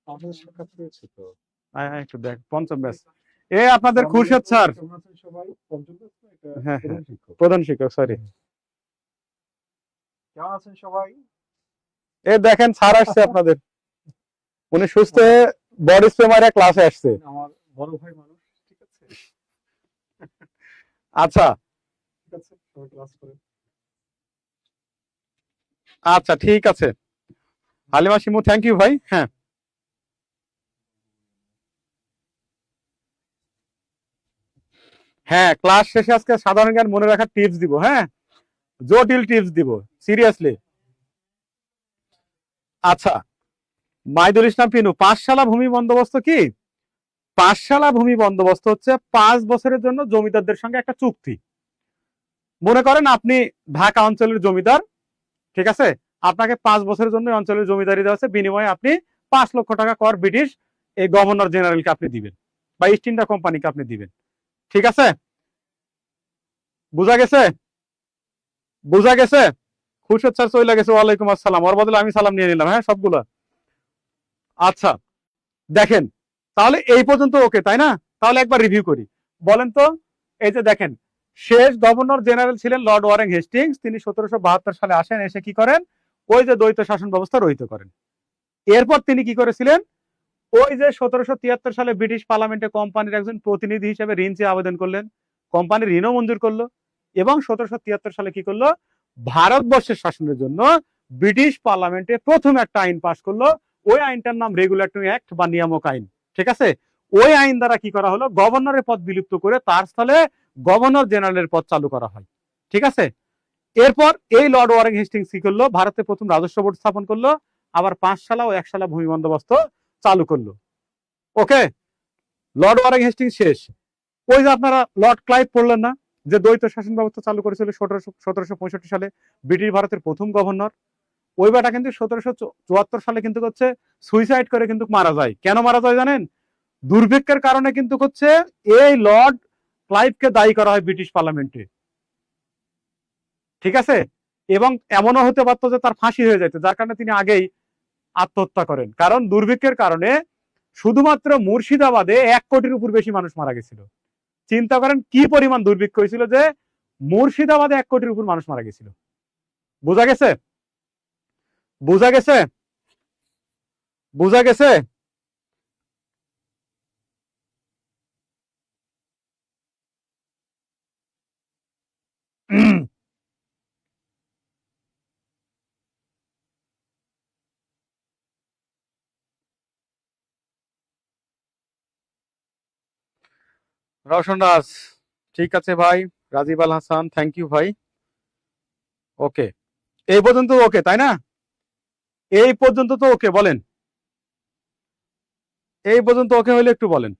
আমাদের সাক্ষাৎ হয়েছে তো। আয় আয় একটু দেখ, পঞ্চম ব্যাচ। এ আপনাদের খুরশেদ স্যার, সবাই পঞ্চম ব্যাচ তো, এটা হ্যাঁ প্রধান হ্যাঁ, শিক্ষক। প্রধান শিক্ষক, সরি। কেমন আছেন সবাই? এ দেখেন স্যার আসছে আপনাদের, উনি সুস্থ হয়ে বডি স্প্রে মারা ক্লাসে আসছে। আমার বড় ভাই মানুষ, ঠিক আছে। আচ্ছা ঠিক আছে, সবাই ক্লাস করেন। আচ্ছা ঠিক আছে, হালিমা শিমু, থ্যাংক ইউ ভাই। হ্যাঁ হ্যাঁ, ক্লাস শেষে আজকে সাধারণ জ্ঞান মনে রাখার টিপস দিব। হ্যাঁ, জটিল টিপস দিব, সিরিয়াসলি। আচ্ছা, মাইদুল ইসলাম পিনু, পাঁচশালা ভূমি বন্দোবস্ত কি? পাঁচশালা ভূমি বন্দোবস্ত হচ্ছে 5 বছরের জন্য জমিদারদের সঙ্গে একটা চুক্তি। মনে করেন আপনি ঢাকা অঞ্চলের জমিদার, ঠিক আছে, আপনাকে 5 বছরের জন্য অঞ্চলের জমিদারি দেওয়া হচ্ছে, বিনিময়ে আপনি 5 লক্ষ টাকা কর ব্রিটিশ এই গভর্নর জেনারেলকে আপনি দিবেন, বা ইস্ট ইন্ডিয়া কোম্পানিকে আপনি দিবেন। ঠিক আছে, বুঝা গেছে? বুঝা গেছে? খুরশেদ স্যার চলে গেছে, ওয়ালাইকুম আসসালাম, ওর বদলে আমি সালাম নিয়ে নিলাম। হ্যাঁ সবগুলা। আচ্ছা দেখেন, তাহলে এই পর্যন্ত ওকে, তাই না? তাহলে একবার রিভিউ করি, বলেন তো। এই যে দেখেন, শেষ গভর্নর জেনারেল ছিলেন লর্ড ওয়ারেন হেস্টিংস। তিনি 1772 সালে আসেন, এসে কি করেন, ওই যে দ্বৈত শাসন ব্যবস্থা রহিত করেন। এরপর তিনি কি করেছিলেন, ওই যে 1773 সালে ব্রিটিশ পার্লামেন্টে কোম্পানির একজন প্রতিনিধি হিসেবে ঋণ চেয়ে আবেদন করলেন, কোম্পানি ঋণও মঞ্জুর করলো, এবং 1773 সালে কি করলো, ভারতবর্ষের শাসনের জন্য ব্রিটিশ পার্লামেন্টে প্রথম একটা আইন পাশ করলো। ওই আইনটার নাম রেগুলেটরি অ্যাক্ট বা নিয়ামক আইন। ঠিক আছে, ওই আইন দ্বারা কি করা হলো, গভর্নরের পদ বিলুপ্ত করে তার স্থলে গভর্নর জেনারেলের পদ চালু করা হয়। ঠিক আছে, এরপর এই লর্ড ওয়ারেন হেস্টিংস কি করলো, ভারতে প্রথম রাজস্ব বোর্ড স্থাপন করলো, আবার 5 শালা ও 1 শালা ভূমি বন্দোবস্ত চালু করলো। ওকে, লর্ড ওয়ারেন হেস্টিংস শেষ। ওই যে আপনারা লর্ড ক্লাইভ পড়লেন না, যে দ্বৈত শাসন ব্যবস্থা চালু করেছিল 1765 সালে, ব্রিটিশ ভারতের প্রথম গভর্নর। ওই বেটা কিন্তু 1774 সালে কিন্তু হচ্ছে সুইসাইড করে কিন্তু মারা যায়। কেন মারা যায় জানেন? দুর্ভিক্ষের কারণে কিন্তু হচ্ছে এই লর্ড ক্লাইভকে দায়ী করা হয় ব্রিটিশ পার্লামেন্টে। ঠিক আছে, এবং এমনও হতে পারতো যে তার ফাঁসি হয়ে যেত, যার কারণে তিনি আগেই আত্মহত্যা করেন। কারণ দুর্ভিক্ষের কারণে শুধুমাত্র মুর্শিদাবাদে 1 কোটির উপর বেশি মানুষ মারা গেছিল। চিন্তা করেন কি পরিমাণ দুর্ভিক্ষ হয়েছিল, যে মুর্শিদাবাদে 1 কোটির উপর মানুষ মারা গেছিল। বোঝা গেছে? বোঝা গেছে? বোঝা গেছে? রওশন রাজ, ঠিক আছে ভাই। রাজীব আল হাসান, থ্যাংক ইউ ভাই। ওকে, এই পর্যন্ত ওকে, তাই না? এই পর্যন্ত তো ওকে, বলেন। এই পর্যন্ত ওকে হলে একটু বলেন।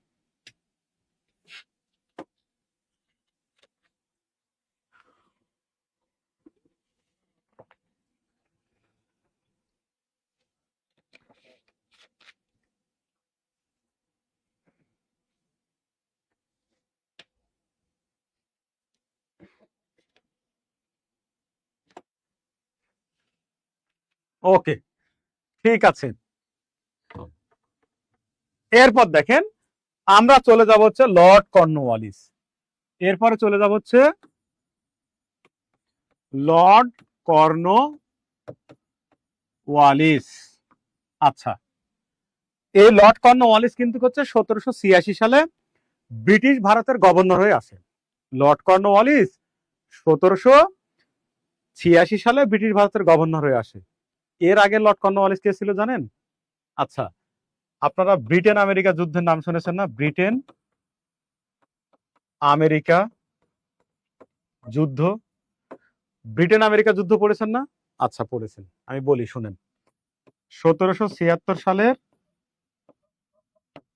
ওকে, ঠিক আছে। এরপর দেখেন, আমরা চলে যাব হচ্ছে লর্ড কর্নওয়ালিস, এরপরে চলে যাব হচ্ছে লর্ড কর্নওয়ালিস। আচ্ছা, এই লর্ড কর্নওয়ালিস কিন্তু হচ্ছে 1786 সালে ব্রিটিশ ভারতের গভর্নর হয়ে আসে। লর্ড কর্নওয়ালিস 1786 সালে ব্রিটিশ ভারতের গভর্নর হয়ে আসে। এর আগে লর্ড কর্নওয়ালিস কে ছিল জানেন? আচ্ছা, আপনারা ব্রিটেন আমেরিকা যুদ্ধের নাম শুনেছেন না? ব্রিটেন আমেরিকা যুদ্ধ, ব্রিটেন আমেরিকা যুদ্ধ পড়েছেন না? আচ্ছা, পড়েছেন। আমি বলি শুনেন। 1776 সালের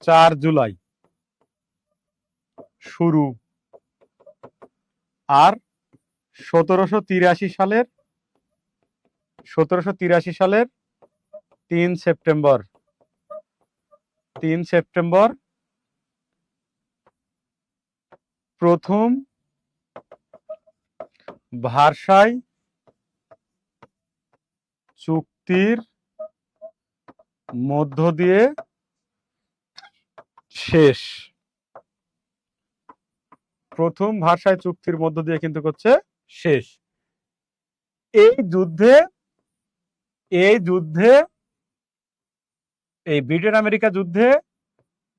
4 জুলাই শুরু, আর 1783 সালের 3 সেপ্টেম্বর 3 সেপ্টেম্বর প্রথম ভার্সাই চুক্তির মধ্য দিয়ে শেষ। প্রথম ভার্সাই চুক্তির মধ্য দিয়ে কিন্তু হচ্ছে শেষ। এই যুদ্ধে এই ব্রিটেন আমেরিকা যুদ্ধে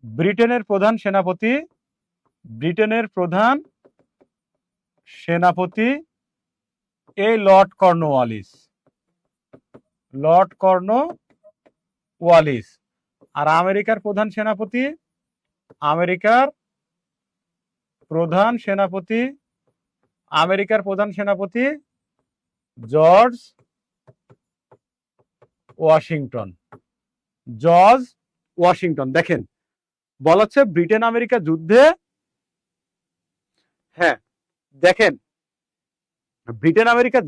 ব্রিটেনের প্রধান সেনাপতি এই লর্ড কর্নওয়ালিস। আর আমেরিকার প্রধান সেনাপতি জর্জ ওয়াশিংটন। দেখেন, বলা হচ্ছে ব্রিটেন আমেরিকা যুদ্ধে, হ্যাঁ দেখেন, ব্রিটেন আমেরিকা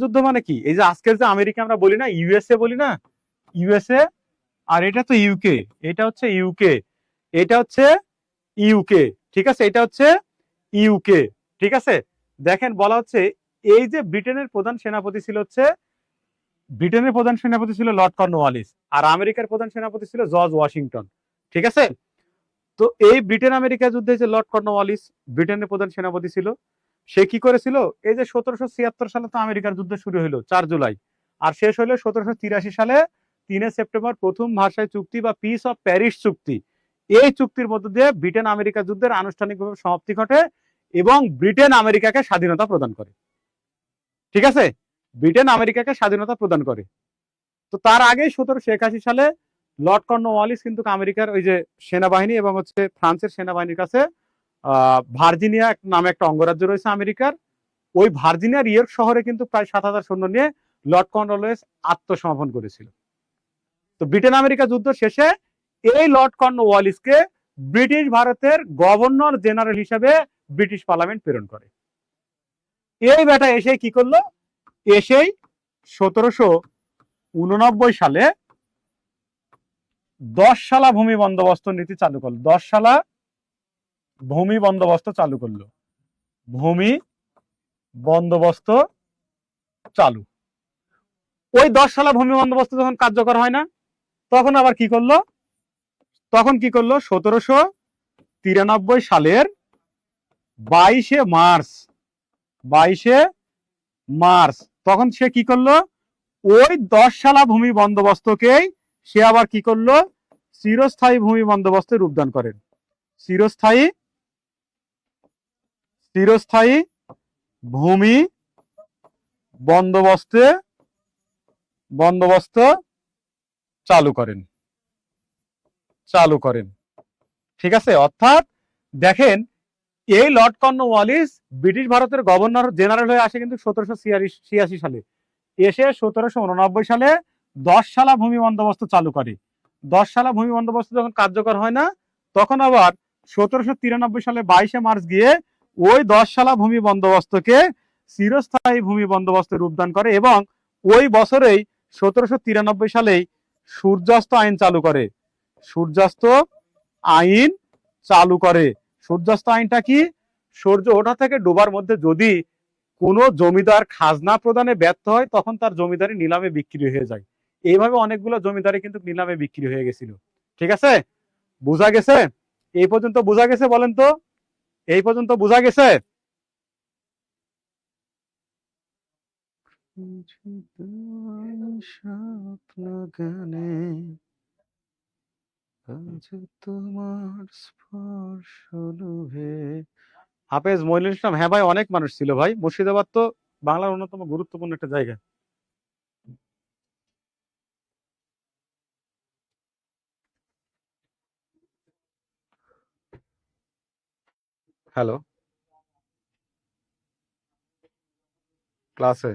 যুদ্ধ মানে কি? এই যে আজকের যে আমেরিকা আমরা বলি না, ইউএসএ বলি না, ইউএসএ, আর এটা তো ইউকে, এটা হচ্ছে ইউকে, ঠিক আছে, এটা হচ্ছে ইউকে, ঠিক আছে। দেখেন, বলা হচ্ছে এই যে ব্রিটেনের প্রধান সেনাপতি ছিল লর্ড কর্নওয়ালিস, আর আমেরিকার প্রধান সেনাপতি ছিল জর্জ ওয়াশিংটন, ঠিক আছে। তো এই ব্রিটেন আমেরিকা যুদ্ধে যে লর্ড কর্নওয়ালিস ব্রিটেনের প্রধান সেনাপতি ছিল, সে কি করেছিল? এই যে 1776 সালে তো আমেরিকার যুদ্ধ শুরু হলো 4 জুলাই, আর শেষ হলো 1783 সালে 3 সেপ্টেম্বর প্রথম ভার্সাই চুক্তি বা পিস অফ প্যারিস চুক্তি। এই চুক্তির মধ্য দিয়ে ব্রিটেন আমেরিকা যুদ্ধের আনুষ্ঠানিকভাবে সমাপ্তি ঘটে এবং ব্রিটেন আমেরিকাকে স্বাধীনতা প্রদান করে, ঠিক আছে। ব্রিটেন আমেরিকাকে স্বাধীনতা প্রদান করে। তো তার আগে 1781 সালে লর্ড কর্নওয়ালিস কিন্তু আমেরিকার ওই যে সেনাবাহিনী এবং হচ্ছে ফ্রান্সের সেনাবাহিনীর কাছে ভার্জিনিয়া নামে একটা অঙ্গরাজ্য রয়েছে আমেরিকার, ওই ভার্জিনিয়ার ইয়র্ক শহরে কিন্তু প্রায় 7,000 সৈন্য নিয়ে লর্ড কর্নওয়ালিস আত্মসমর্পণ করেছিল। তো ব্রিটেন আমেরিকা যুদ্ধ শেষে এই লর্ড কর্নওয়ালিসকে ব্রিটিশ ভারতের গভর্নর জেনারেল হিসেবে ব্রিটিশ পার্লামেন্ট প্রেরণ করে। এই বেটা এসে কি করলো? এসেই 1789 সালে 10 শালা ভূমি বন্দোবস্ত নীতি চালু করলো। 10 শালা ভূমি বন্দোবস্ত চালু করলো। ভূমি বন্দোবস্ত চালু। ওই 10 শালা ভূমি বন্দোবস্ত যখন কার্যকর হয় না, তখন আবার কি করলো? 1793 সালের 22 মার্চ তখন সে কি করলো? ওই 10 শালা ভূমি বন্দোবস্তকেই সে আবার কি করলো? চিরস্থায়ী ভূমি বন্দোবস্তে রূপদান করেন। চিরস্থায়ী ভূমি বন্দোবস্ত চালু করেন, ঠিক আছে। অর্থাৎ দেখেন, এই লর্ড কর্নওয়ালিস ব্রিটিশ ভারতের গভর্নর জেনারেল হয়ে আসে কিন্তু 1786 সালে। এসে 1789 সালে 10 শালা ভূমি বন্দোবস্ত চালু করে। 10 শালা ভূমি বন্দোবস্ত যখন কার্যকর হয় না, তখন আবার 1793 সালে 22 মার্চ গিয়ে ওই 10 শালা ভূমি বন্দোবস্তকে চিরস্থায়ী ভূমি বন্দোবস্তে রূপদান করে এবং ওই বছরেই 1793 সালেই সূর্যাস্ত আইন চালু করে। সূর্যাস্ত আইনটা কি? সূর্য ওঠা থেকে ডোবার মধ্যে যদি কোনো জমিদার খাজনা প্রদানে ব্যর্থ হয়, তখন তার জমিদারি নিলামে বিক্রি হয়ে যায়। এইভাবে অনেকগুলো জমিদারি কিন্তু নিলামে বিক্রি হয়ে গেছিল, ঠিক আছে। বোঝা গেছে? এই পর্যন্ত বোঝা গেছে? বলেন তো, এই পর্যন্ত বোঝা গেছে? স্বপ্ন গানে আজ তোমার স্পর্শ লোভে। হাফেজ মঈনুল ইসলাম, হ্যাঁ ভাই, অনেক মানুষ ছিল ভাই। মুর্শিদাবাদ তো বাংলার অন্যতম গুরুত্বপূর্ণ একটা জায়গা। হ্যালো, ক্লাসে?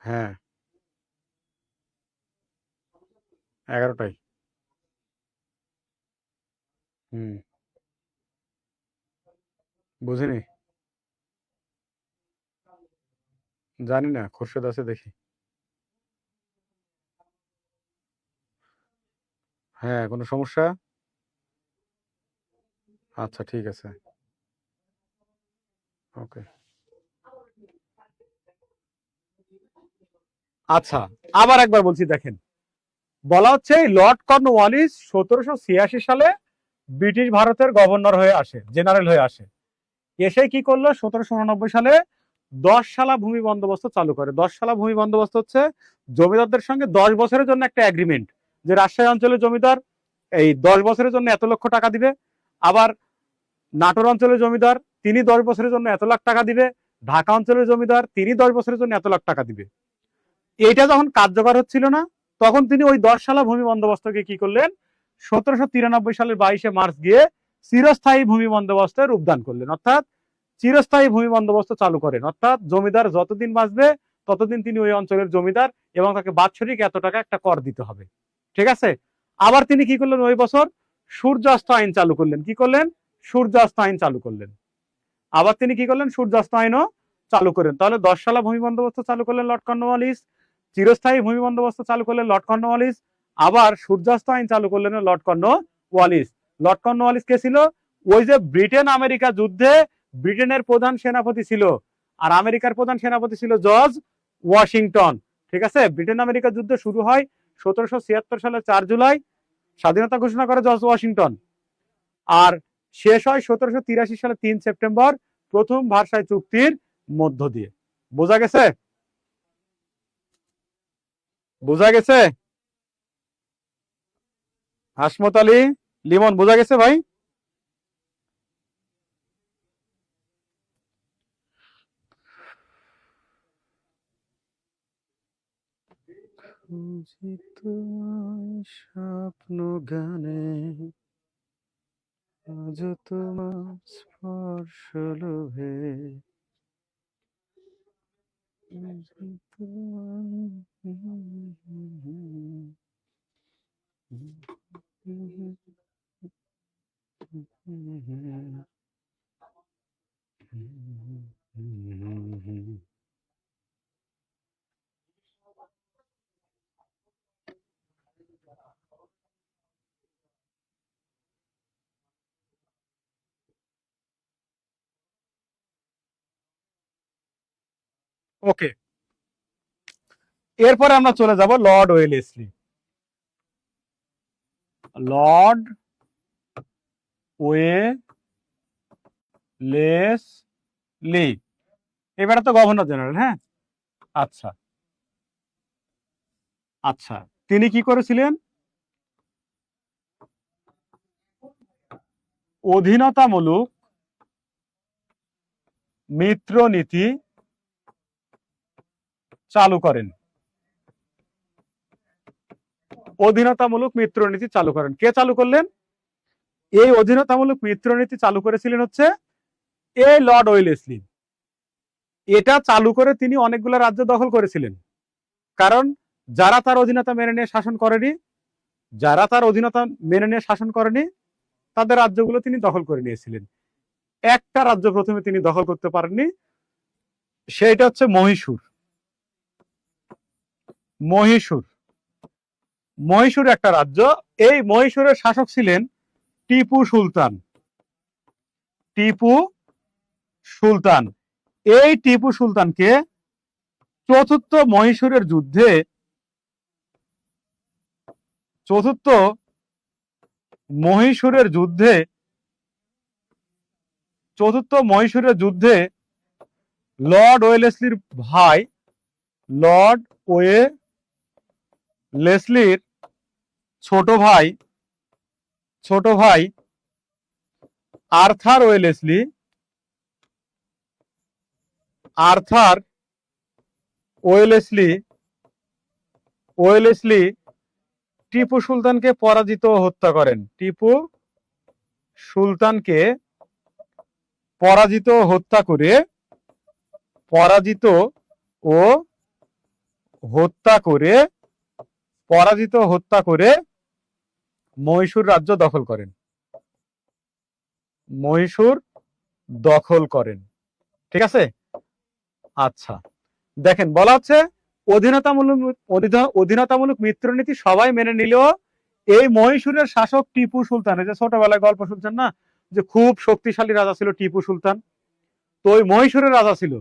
হ্যাঁ, 11টায়। হুম, বুঝিনি। জানি না, খোরশেদ আছে দেখি। হ্যাঁ, কোনো সমস্যা? আচ্ছা, ঠিক আছে। ওকে। আচ্ছা, আবার একবার বলছি, দেখেন। বলা হচ্ছে এই লর্ড কর্নওয়ালিস 1786 সালে ব্রিটিশ ভারতের গভর্নর হয়ে আসে, জেনারেল হয়ে আসে। এসে কি করলো, 1789 সালে 10 সালা ভূমি বন্দোবস্ত চালু করে। 10 সালা ভূমি বন্দোবস্ত হচ্ছে জমিদারদের সঙ্গে 10 বছরের জন্য একটা এগ্রিমেন্ট, যে রাজশাহী অঞ্চলের জমিদার এই 10 বছরের জন্য এত লক্ষ টাকা দিবে, আবার নাটোর অঞ্চলের জমিদার তিনি 10 বছরের জন্য এত লাখ টাকা দিবে, ঢাকা অঞ্চলের জমিদার তিনি 10 বছরের জন্য এত লাখ টাকা দিবে। এটা যখন কার্যকর হচ্ছিল না, তখন তিনি ওই 10 সালা ভূমি বন্দোবস্তকে কি করলেন, 1793 সালের 22শে মার্চ গিয়ে চিরস্থায়ী ভূমি বন্দোবস্তে রূপদান করলেন। অর্থাৎ চিরস্থায়ী ভূমি বন্দোবস্ত চালু করেন, অর্থাৎ জমিদার যতদিন বাঁচবে ততদিন তিনি ওই অঞ্চলের জমিদার, এবং তাকে বাৎসরিক এত টাকা একটা কর দিতে হবে। ঠিক আছে। আবার তিনি কি করলেন, ওই বছর সূর্যাস্ত আইন চালু করলেন। কি করলেন? সূর্যাস্ত আইন চালু করলেন। আবার তিনি কি করলেন, সূর্যাস্ত আইনও চালু করেন। তাহলে 10 সালা ভূমি বন্দোবস্ত চালু করলেন লর্ড কর্নওয়ালিস, চিরস্থায়ী ভূমি বন্দোবস্ত চালু করলেন লর্ড কর্নওয়ালিস, আবার সূর্যাস্ত আইন চালু করলেন লর্ড কর্নওয়ালিস। লর্ড কর্নওয়ালিস কে ছিল? ওই যে ব্রিটেন আমেরিকা যুদ্ধে ব্রিটেনের প্রধান সেনাপতি ছিল, আর আমেরিকার প্রধান সেনাপতি ছিল জর্জ ওয়াশিংটন। ঠিক আছে। ব্রিটেন আমেরিকা যুদ্ধ শুরু হয় 1776 সালের 4 জুলাই, স্বাধীনতা ঘোষণা করে জর্জ ওয়াশিংটন, আর শেষ হয় 1783 সালের 3 সেপ্টেম্বর প্রথম ভার্সাই চুক্তির মধ্য দিয়ে। বোঝা গেছে? বোঝা গেছে? হাসমত আলী, লিমন, বোঝা গেছে ভাই? স্বপ্ন গানে আজ তোমার স্পর্শ লোভে। ওকে, এরপরে আমরা চলে যাব লর্ড ওয়েলেসলি। লর্ড ওয়েলেসলি এবারে তো গভর্নর জেনারেল। হ্যাঁ, আচ্ছা আচ্ছা, তিনি কি করেছিলেন? অধীনতামূলক মিত্র নীতি চালু করেন। অধীনতামূলক মিত্রনীতি চালু করেন। কে চালু করলেন? এই অধীনতামূলক মিত্রনীতি চালু করেছিলেন হচ্ছে এই লর্ড ওয়েলেসলি। এটা চালু করে তিনি অনেকগুলো রাজ্য দখল করেছিলেন, কারণ যারা তার অধীনতা মেনে নিয়ে শাসন করেনি, যারা তার অধীনতা মেনে নিয়ে শাসন করেনি, তাদের রাজ্যগুলো তিনি দখল করে নিয়েছিলেন। একটা রাজ্য প্রথমে তিনি দখল করতে পারেননি, সেটা হচ্ছে মহীশূর। মহীশূর, মহীশূর একটা রাজ্য। এই মহীশূরের শাসক ছিলেন টিপু সুলতান। টিপু সুলতান। এই টিপু সুলতানকে চতুর্থ মহীশূরের যুদ্ধে, চতুর্থ মহীশূরের যুদ্ধে, চতুর্থ মহীশূরের যুদ্ধে লর্ড ওয়েলেসলির ভাই, লর্ড ওয়েলেসলির ছোট ভাই, Arthur Wellesley, Arthur Wellesley Wellesley Tipu সুলতানকে পরাজিত ও হত্যা করেন। টিপু সুলতানকে পরাজিত ও হত্যা করে পরাজিত ও হত্যা করে পরাজিত ও হত্যা করে মহীশূর রাজ্য দখল করেন। মহীশূর দখল করেন। ঠিক আছে। আচ্ছা, দেখেন বলা হচ্ছে অধীনতামূলক মিত্রনীতি সবাই মেনে নিলেও এই মহীশূরের শাসক টিপু সুলতান, এই যে ছোটবেলায় গল্প শুনছেন না যে খুব শক্তিশালী রাজা ছিল টিপু সুলতান, তো ওই মহীশূরের রাজা ছিল,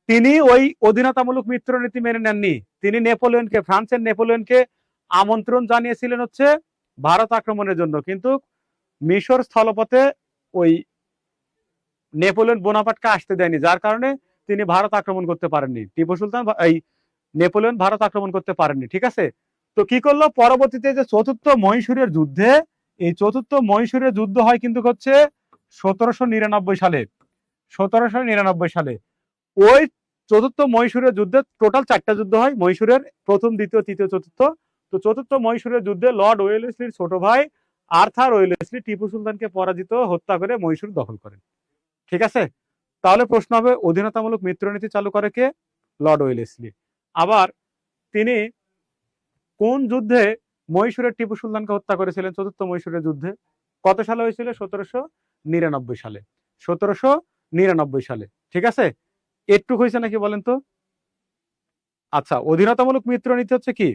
তিনি ওই অধীনতামূলক মিত্রনীতি মেনে নেননি। তিনি নেপোলিয়নকে, ফ্রান্সের নেপোলিয়নকে আমন্ত্রণ জানিয়েছিলেন হচ্ছে ভারত আক্রমণের জন্য, কিন্তু মিশর স্থলপথে ওই নেপোলিয়ন বোনাপার্টকে আসতে দেয়নি, যার কারণে তিনি ভারত আক্রমণ করতে পারেননি। টিপু সুলতান এই নেপোলিয়ন ভারত আক্রমণ করতে পারেননি। ঠিক আছে। তো কি করলো পরবর্তীতে যে চতুর্থ মহীশূরের যুদ্ধে, এই চতুর্থ মহীশূরের যুদ্ধ হয় কিন্তু হচ্ছে 1799 সালে। 1799 সালে ওই চতুর্থ মহীশূরের যুদ্ধে টোটাল 4টা যুদ্ধ হয় মহীশূরের, প্রথম, দ্বিতীয়, তৃতীয়, চতুর্থ। তো চতুর্থ মহীশূরের যুদ্ধে লর্ড ওয়েলেসলির ছোট ভাই আর্থার ওয়েলেসলি টিপু সুলতানকে পরাজিত হত্যা করে মহীশূর দখল করেন। ঠিক আছে। তাহলে প্রশ্ন হবে অধীনতামূলক মিত্রনীতি চালু করে কে? Lord Wellesley. আবার তিনি কোন যুদ্ধে মহীশূরের টিপু সুলতানকে হত্যা করেছিলেন? চতুর্থ মহীশূরের যুদ্ধে। কত সালে হয়েছিল? 1799 সালে। 1799 সালে। ঠিক আছে। একটু হয়েছে নাকি বলেন তো? আচ্ছা, অধীনতামূলক মিত্রনীতি হচ্ছে কি?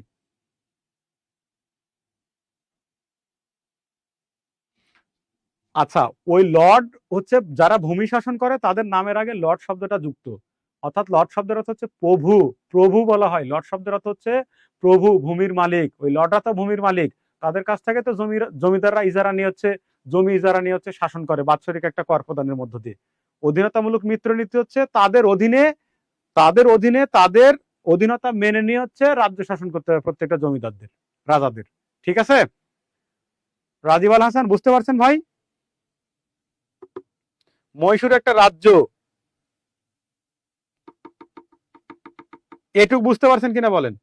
আচ্ছা, ওই লর্ড হচ্ছে যারা ভূমি শাসন করে তাদের নামের আগে লর্ড শব্দটা যুক্ত, অর্থাৎ লর্ড শব্দের অর্থ হচ্ছে প্রভু। প্রভু বলা হয়, লর্ড শব্দের অর্থ হচ্ছে প্রভু, ভূমির মালিক। ওই লর্ডরা তো ভূমির মালিক, তাদের কাছ থেকে তো জমিদাররা ইজারা নিয়ে হচ্ছে, জমি ইজারা নিয়ে হচ্ছে শাসন করে বাৎসরিক একটা কর প্রদানের মধ্য দিয়ে। অধীনতামূলক মিত্রনীতি হচ্ছে তাদের অধীনে তাদের অধীনতা মেনে নিয়ে হচ্ছে রাজ্য শাসন করতে হবে প্রত্যেকটা জমিদারদের, রাজাদের। ঠিক আছে। রাজীব আল হাসান বুঝতে পারছেন ভাই? মহীশূর একটা রাজ্য, এটুক বুঝতে পারছেন কিনা বলেন?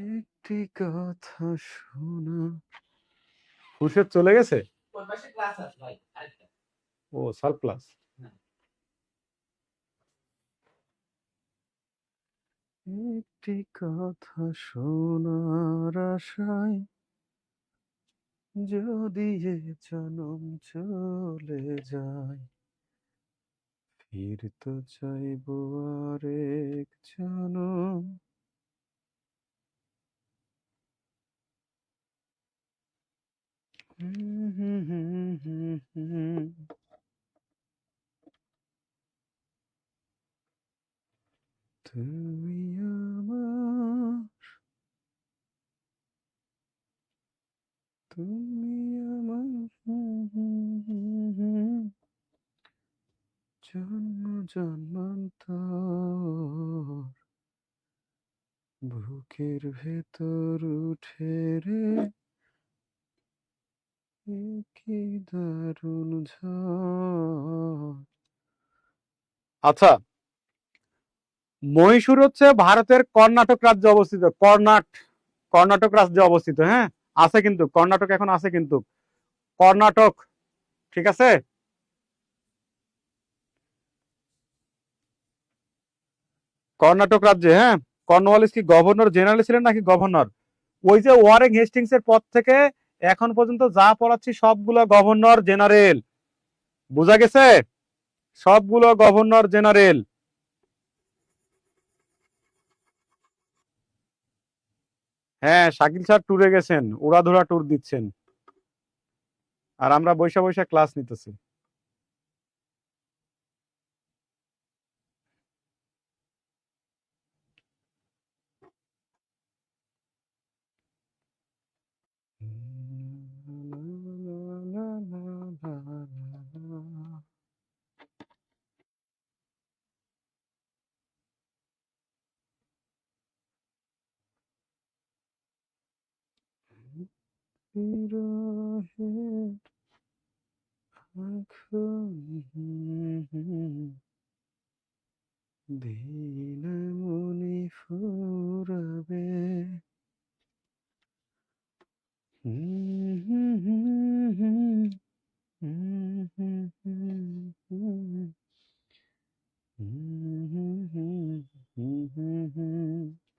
একটি কথা শোনা। খুরশেদ চলে গেছে? ও সারপ্লাস। একটি কথা শোনার আশায় যদি এ জনম চলে যায়, ফিরতে চাইবো আরেক জনম। তুমি আমার, তুমি আমার জন্ম জন্মান্তর বুকের ভেতর উঠে রে, কি দারুণ ঝড়। আচ্ছা, মহীশূর হচ্ছে ভারতের কর্ণাটক রাজ্যে অবস্থিত। কর্ণাটক রাজ্যে অবস্থিত। হ্যাঁ, আছে কিন্তু কর্ণাটক, এখন আছে কিন্তু কর্ণাটক। ঠিক আছে। কর্ণাটক রাজ্যে। হ্যাঁ, কর্নওয়ালিস কি গভর্নর জেনারেল ছিলেন নাকি গভর্নর? ওই যে ওয়ারেন হেস্টিংস এর পর থেকে এখন পর্যন্ত যা পড়াচ্ছি সবগুলো গভর্নর জেনারেল। বোঝা গেছে? সবগুলো গভর্নর জেনারেল। হ্যাঁ, শাকিল স্যার ট্যুরে গেছেন, উড়াধুরা ট্যুর দিচ্ছেন, আর আমরা বৈশা বৈশা ক্লাস নিতেছি। দিনমণি ফুরাবে।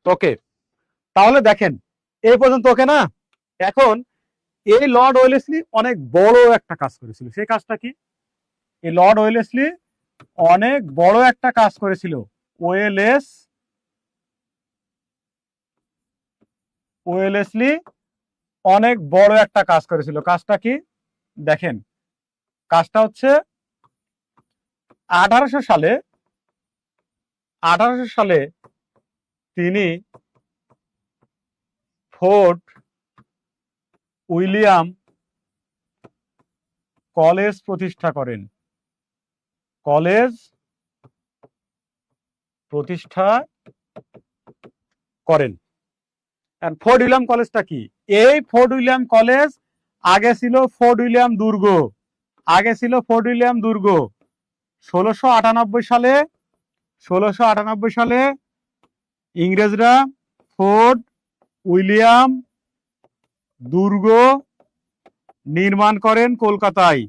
ওকে, তাহলে দেখেন এই পর্যন্ত ওকে না। এখন এই লর্ড ওয়েলেসলি অনেক বড় একটা কাজ করেছিল। সেই কাজটা কি? এই লর্ড ওয়েলেসলি অনেক বড় একটা কাজ করেছিল। ওয়েলেসলি অনেক বড় একটা কাজ করেছিল। কাজটা কি দেখেন, কাজটা হচ্ছে 1800 সালে তিনি ফোর্ট উইলিয়াম কলেজ প্রতিষ্ঠা করেন। কলেজ প্রতিষ্ঠা করেন। ফোর্ট উইলিয়াম কলেজটা কি? এই ফোর্ট উইলিয়াম কলেজ আগে ছিল ফোর্ট উইলিয়াম দুর্গ। 1698 সালে ইংরেজরা ফোর্ট উইলিয়াম দুর্গ নির্মাণ করেন কলকাতায়।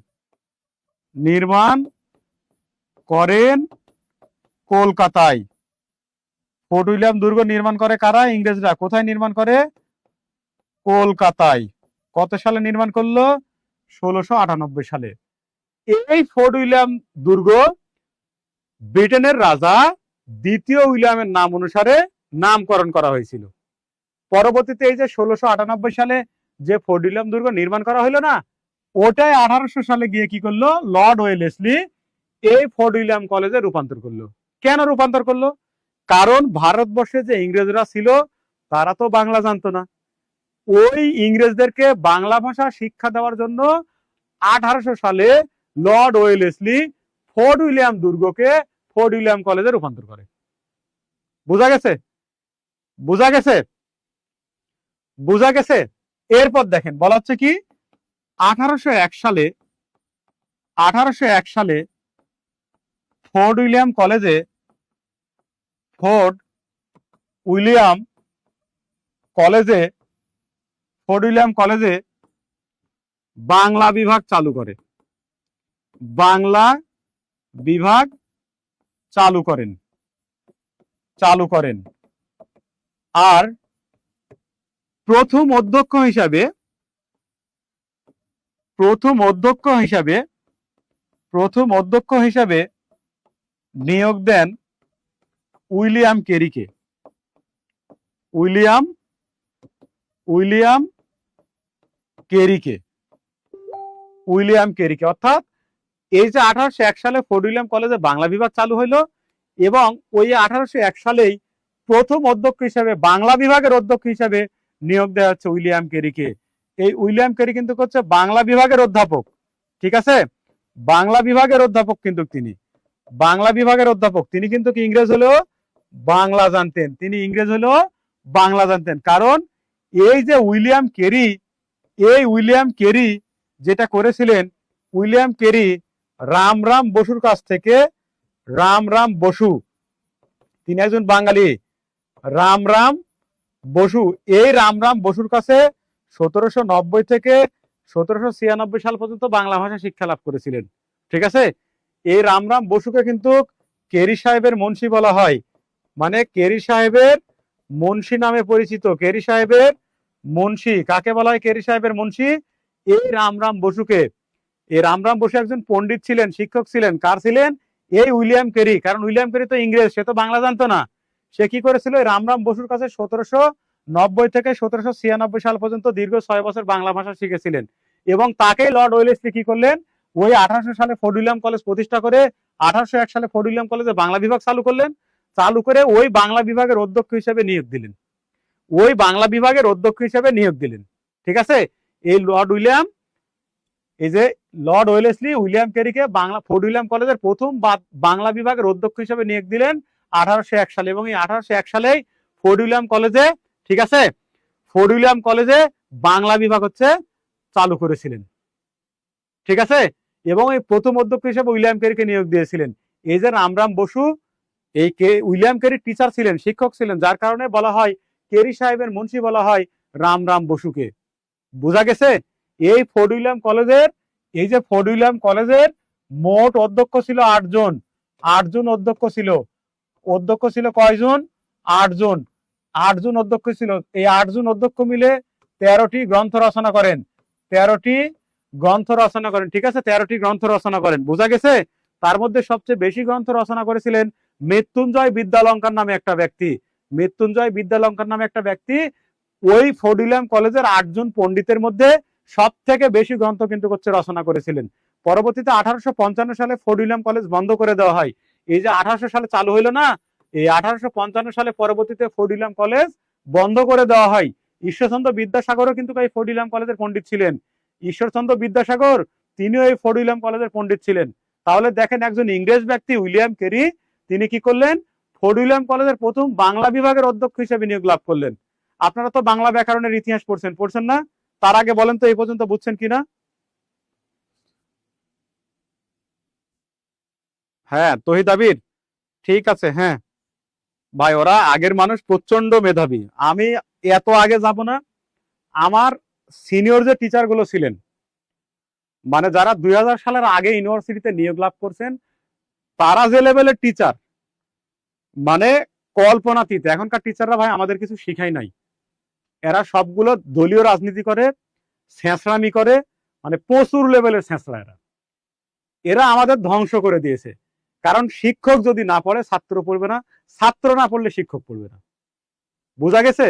ফোর্ট উইলিয়াম দুর্গ নির্মাণ করে কারা? ইংরেজরা। কোথায় নির্মাণ করে? কলকাতায়। কত সালে নির্মাণ করলো? 1698 সালে। এই ফোর্ট উইলিয়াম দুর্গ ব্রিটেনের রাজা দ্বিতীয় উইলিয়ামের নাম অনুসারে নামকরণ করা হয়েছিল। পরবর্তীতে এই যে 1698 সালে যে ফোর্ট উইলিয়াম দুর্গ নির্মাণ করা হলো না, ওটাই 1800 সালে গিয়ে কি করলো? লর্ড ওয়েলেসলি এই ফোর্ট উইলিয়াম কলেজে রূপান্তর করলো। কেন রূপান্তর করলো? কারণ ভারতবর্ষে যে ইংরেজরা ছিল তারা তো বাংলা জানতো না। ওই ইংরেজদেরকে বাংলা ভাষা শিক্ষা দেওয়ার জন্য 1800 সালে লর্ড ওয়েলেসলি ফোর্ট উইলিয়াম দুর্গকে ফোর্ট উইলিয়াম কলেজে রূপান্তর করে। বোঝা গেছে? এরপর দেখেন বলা হচ্ছে কি 1801 সালে ফোর্ট উইলিয়াম কলেজে বাংলা বিভাগ চালু করেন। আর প্রথম অধ্যক্ষ হিসাবে নিয়োগ দেন উইলিয়াম কেরিকে। অর্থাৎ এই যে 1801 সালে ফোর্ট উইলিয়াম কলেজে বাংলা বিভাগ চালু হইলো এবং ওই 1801 সালেই প্রথম অধ্যক্ষ হিসেবে, বাংলা বিভাগের অধ্যক্ষ হিসেবে নিয়োগ দেওয়া হচ্ছে উইলিয়াম কেরিকে। এই উইলিয়াম কেরি কিন্তু হচ্ছে বাংলা বিভাগের অধ্যাপক। ঠিক আছে, বাংলা বিভাগের অধ্যাপক কিন্তু তিনি। তিনি কিন্তু ইংরেজ হলেও বাংলা জানতেন। কারণ এই যে উইলিয়াম কেরি যেটা করেছিলেন, উইলিয়াম কেরি রামরাম বসুর কাছ থেকে, তিনি একজন বাঙালি, রামরাম বসুর কাছে 1790 থেকে 1796 সাল পর্যন্ত বাংলা ভাষা শিক্ষা লাভ করেছিলেন। ঠিক আছে, এই রামরাম বসুকে কিন্তু কেরি সাহেবের মুন্সি বলা হয়। মানে কেরি সাহেবের মুন্সি নামে পরিচিত। কেরি সাহেবের মুন্সি কাকে বলা হয়? কেরি সাহেবের মুন্সি এই রামরাম বসুকে। এই রামরাম বসু একজন পণ্ডিত ছিলেন, শিক্ষক ছিলেন। কার ছিলেন? এই উইলিয়াম কেরি। কারণ উইলিয়াম কেরি তো ইংরেজ, সে তো বাংলা জানতো না। সে কি করেছিল? রামরাম বসুর কাছে 1790 থেকে 1796 সাল পর্যন্ত দীর্ঘ 6 বছর বাংলা ভাষা শিখেছিলেন। এবং তাকে লর্ড ওয়েলেসলি কি করলেন? ওই 1800 সালে ফোর্ট উইলিয়াম কলেজ প্রতিষ্ঠা করে 1801 সালে ফোর্ট উইলিয়াম কলেজে বাংলা বিভাগ চালু করলেন। চালু করে ওই বাংলা বিভাগের অধ্যক্ষ হিসেবে নিয়োগ দিলেন। ওই বাংলা বিভাগের অধ্যক্ষ হিসেবে নিয়োগ দিলেন। ঠিক আছে? এই লর্ড উইলিয়াম, এই যে লর্ড ওয়েলেসলি উইলিয়াম কেরিকে বাংলা ফোর্ট উইলিয়াম কলেজের প্রথম বাংলা বিভাগের অধ্যক্ষ হিসেবে নিয়োগ দিলেন 1801 সালে। এবং এই 1801 সালেই ফোর্ট উইলিয়াম কলেজে, ঠিক আছে, ফোর্ট উইলিয়াম কলেজে বাংলা বিভাগ হচ্ছে চালু করেছিলেন। ঠিক আছে? এবং এই প্রথম অধ্যক্ষ হিসেবে উইলিয়াম কেরিকে নিয়োগ দিয়েছিলেন। এই যে রামরাম বসু, এই উইলিয়াম কেরি টিচার ছিলেন, শিক্ষক ছিলেন, যার কারণে বলা হয় কেরি সাহেবের মুন্সি বলা হয় রামরাম বসুকে। বোঝা গেছে? এই ফোর্ট উইলিয়াম কলেজের, এই যে ফোর্ট উইলিয়াম কলেজের মোট অধ্যক্ষ ছিল 8 জন। 8 জন অধ্যক্ষ ছিল। অধ্যক্ষ ছিল কয়জন? 8 জন। 8 জন অধ্যক্ষ ছিল। এই 8 জন অধ্যক্ষ মিলে 13টি গ্রন্থ রচনা করেন। 13টি গ্রন্থ রচনা করেন। ঠিক আছে? 13টি গ্রন্থ রচনা করেন। বোঝা গেছে? তার মধ্যে সবচেয়ে বেশি গ্রন্থ রচনা করেছিলেন মৃত্যুঞ্জয় বিদ্যালঙ্কার নামে একটা ব্যক্তি। মৃত্যুঞ্জয় বিদ্যালঙ্কার নামে একটা ব্যক্তি ওই ফোর্ট উইলিয়াম কলেজের 8 জন পণ্ডিতের মধ্যে সব থেকে বেশি গ্রন্থ কিন্তু হচ্ছে রচনা করেছিলেন। পরবর্তীতে 1855 সালে ফোর্ট উইলিয়াম কলেজ বন্ধ করে দেওয়া হয়। এই যে 1800 সালে চালু হইলো না, এই 1855 সালে পরবর্তীতে ফোর্ট উইলিয়াম কলেজ বন্ধ করে দেওয়া হয়। ঈশ্বরচন্দ্র বিদ্যাসাগরও কিন্তু এই ফোর্ট উইলিয়াম কলেজের পণ্ডিত ছিলেন। ঈশ্বরচন্দ্র বিদ্যাসাগর, তিনিও এই ফোর্ট উইলিয়াম কলেজের পণ্ডিত ছিলেন। তাহলে দেখেন, একজন ইংরেজ ব্যক্তি উইলিয়াম কেরি, তিনি কি করলেন? ফোর্ট উইলিয়াম কলেজের প্রথম বাংলা বিভাগের অধ্যক্ষ হিসেবে নিয়োগ লাভ করলেন। আপনারা তো বাংলা ব্যাকরণের ইতিহাস পড়ছেন না? তার আগে বলেন তো এই পর্যন্ত বুঝছেন কিনা? হ্যাঁ, তহিদ আবির, ঠিক আছে। হ্যাঁ ভাই, ওরা আগের মানুষ, প্রচন্ড মেধাবী। আমি এত আগে যাব না। আমার সিনিয়র যে টিচার গুলো ছিলেন, মানে যারা 2000 সালের আগে ইউনিভার্সিটিতে নিয়োগ লাভ করছেন, তারা যে লেভেলের টিচার, মানে কল্পনাতীত। এখনকার টিচাররা ভাই আমাদের কিছু শিখাই নাই। এরা সবগুলো দলীয় রাজনীতি করে, ছেঁচড়ামি করে, মানে প্রচুর লেভেলের ছেঁচড়া। এরা এরা আমাদের ধ্বংস করে দিয়েছে। কারণ শিক্ষক যদি না পড়ে, ছাত্র পড়বে না। ছাত্র না পড়লে শিক্ষক পড়বে না। বোঝা গেছে?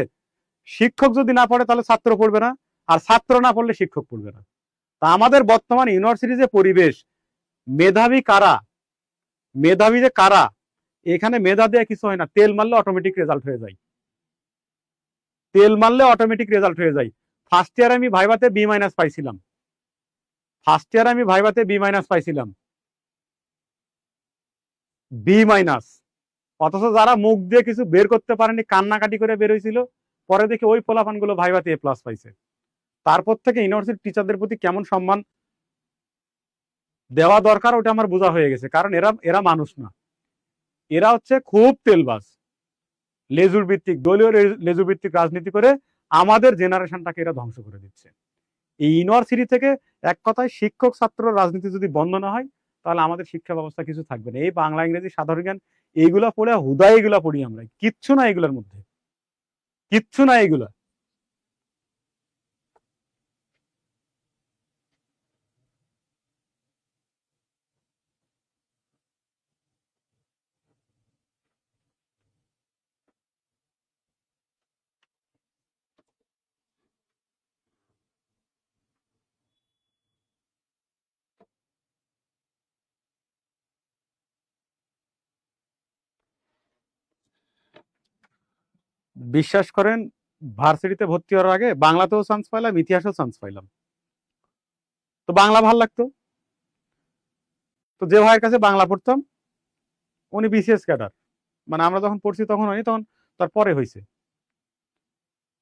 শিক্ষক যদি না পড়ে তাহলে ছাত্র পড়বে না, আর ছাত্র না পড়লে শিক্ষক পড়বে না। তা আমাদের বর্তমান ইউনিভার্সিটি যে পরিবেশ, মেধাবী কারা, মেধাবী যে কারা, এখানে মেধা দিয়ে কিছু হয় না। তেল মারলে অটোমেটিক রেজাল্ট হয়ে যায়। তেল মারলে অটোমেটিক রেজাল্ট হয়ে যায়। ফার্স্ট ইয়ার আমি ভাইভাতে বি মাইনাস পাইছিলাম। ফার্স্ট ইয়ার আমি ভাইভাতে বি মাইনাস পাইছিলাম। B minus. অথচ যারা মুখ দিয়ে কিছু বের করতে পারেনি, কান্নাকাটি করে বের হয়েছিল, পরে দেখি ওই পোলাপান গুলো ভাইভাতে এ প্লাস পাইছে। তারপর থেকে ইউনিভার্সিটি টিচারদের প্রতি কেমন সম্মান দেওয়া দরকার ওটা আমার বোঝা হয়ে গেছে। কারণ এরা এরা মানুষ না, এরা হচ্ছে খুব তেলবাজ, লেজুর ভিত্তিক, দলীয় লেজুর ভিত্তিক রাজনীতি করে আমাদের জেনারেশনটাকে এরা ধ্বংস করে দিচ্ছে। এই ইউনিভার্সিটি থেকে এক কথায় শিক্ষক ছাত্র রাজনীতি যদি বন্ধ না হয়, তাহলে আমাদের শিক্ষা ব্যবস্থা কিছু থাকবে না। এই বাংলা, ইংরেজি, সাধারণ জ্ঞান এইগুলা পড়ে হুদাই এগুলা পড়ি আমরা, কিচ্ছু না এগুলোর মধ্যে, কিচ্ছু না এগুলা। বিশ্বাস করেন, ভার্সিটিতে ভর্তি হওয়ার আগে বাংলাতেও চান্স পাইলাম, ইতিহাসেও চান্স পাইলাম। তো বাংলা ভাল লাগতো। তো যে ভাইয়ের কাছে বাংলা পড়তাম, উনি বিসিএস ক্যাডার। মানে আমরা যখন পড়ছি তখন হয়নি, তখন তার পরে হয়েছে।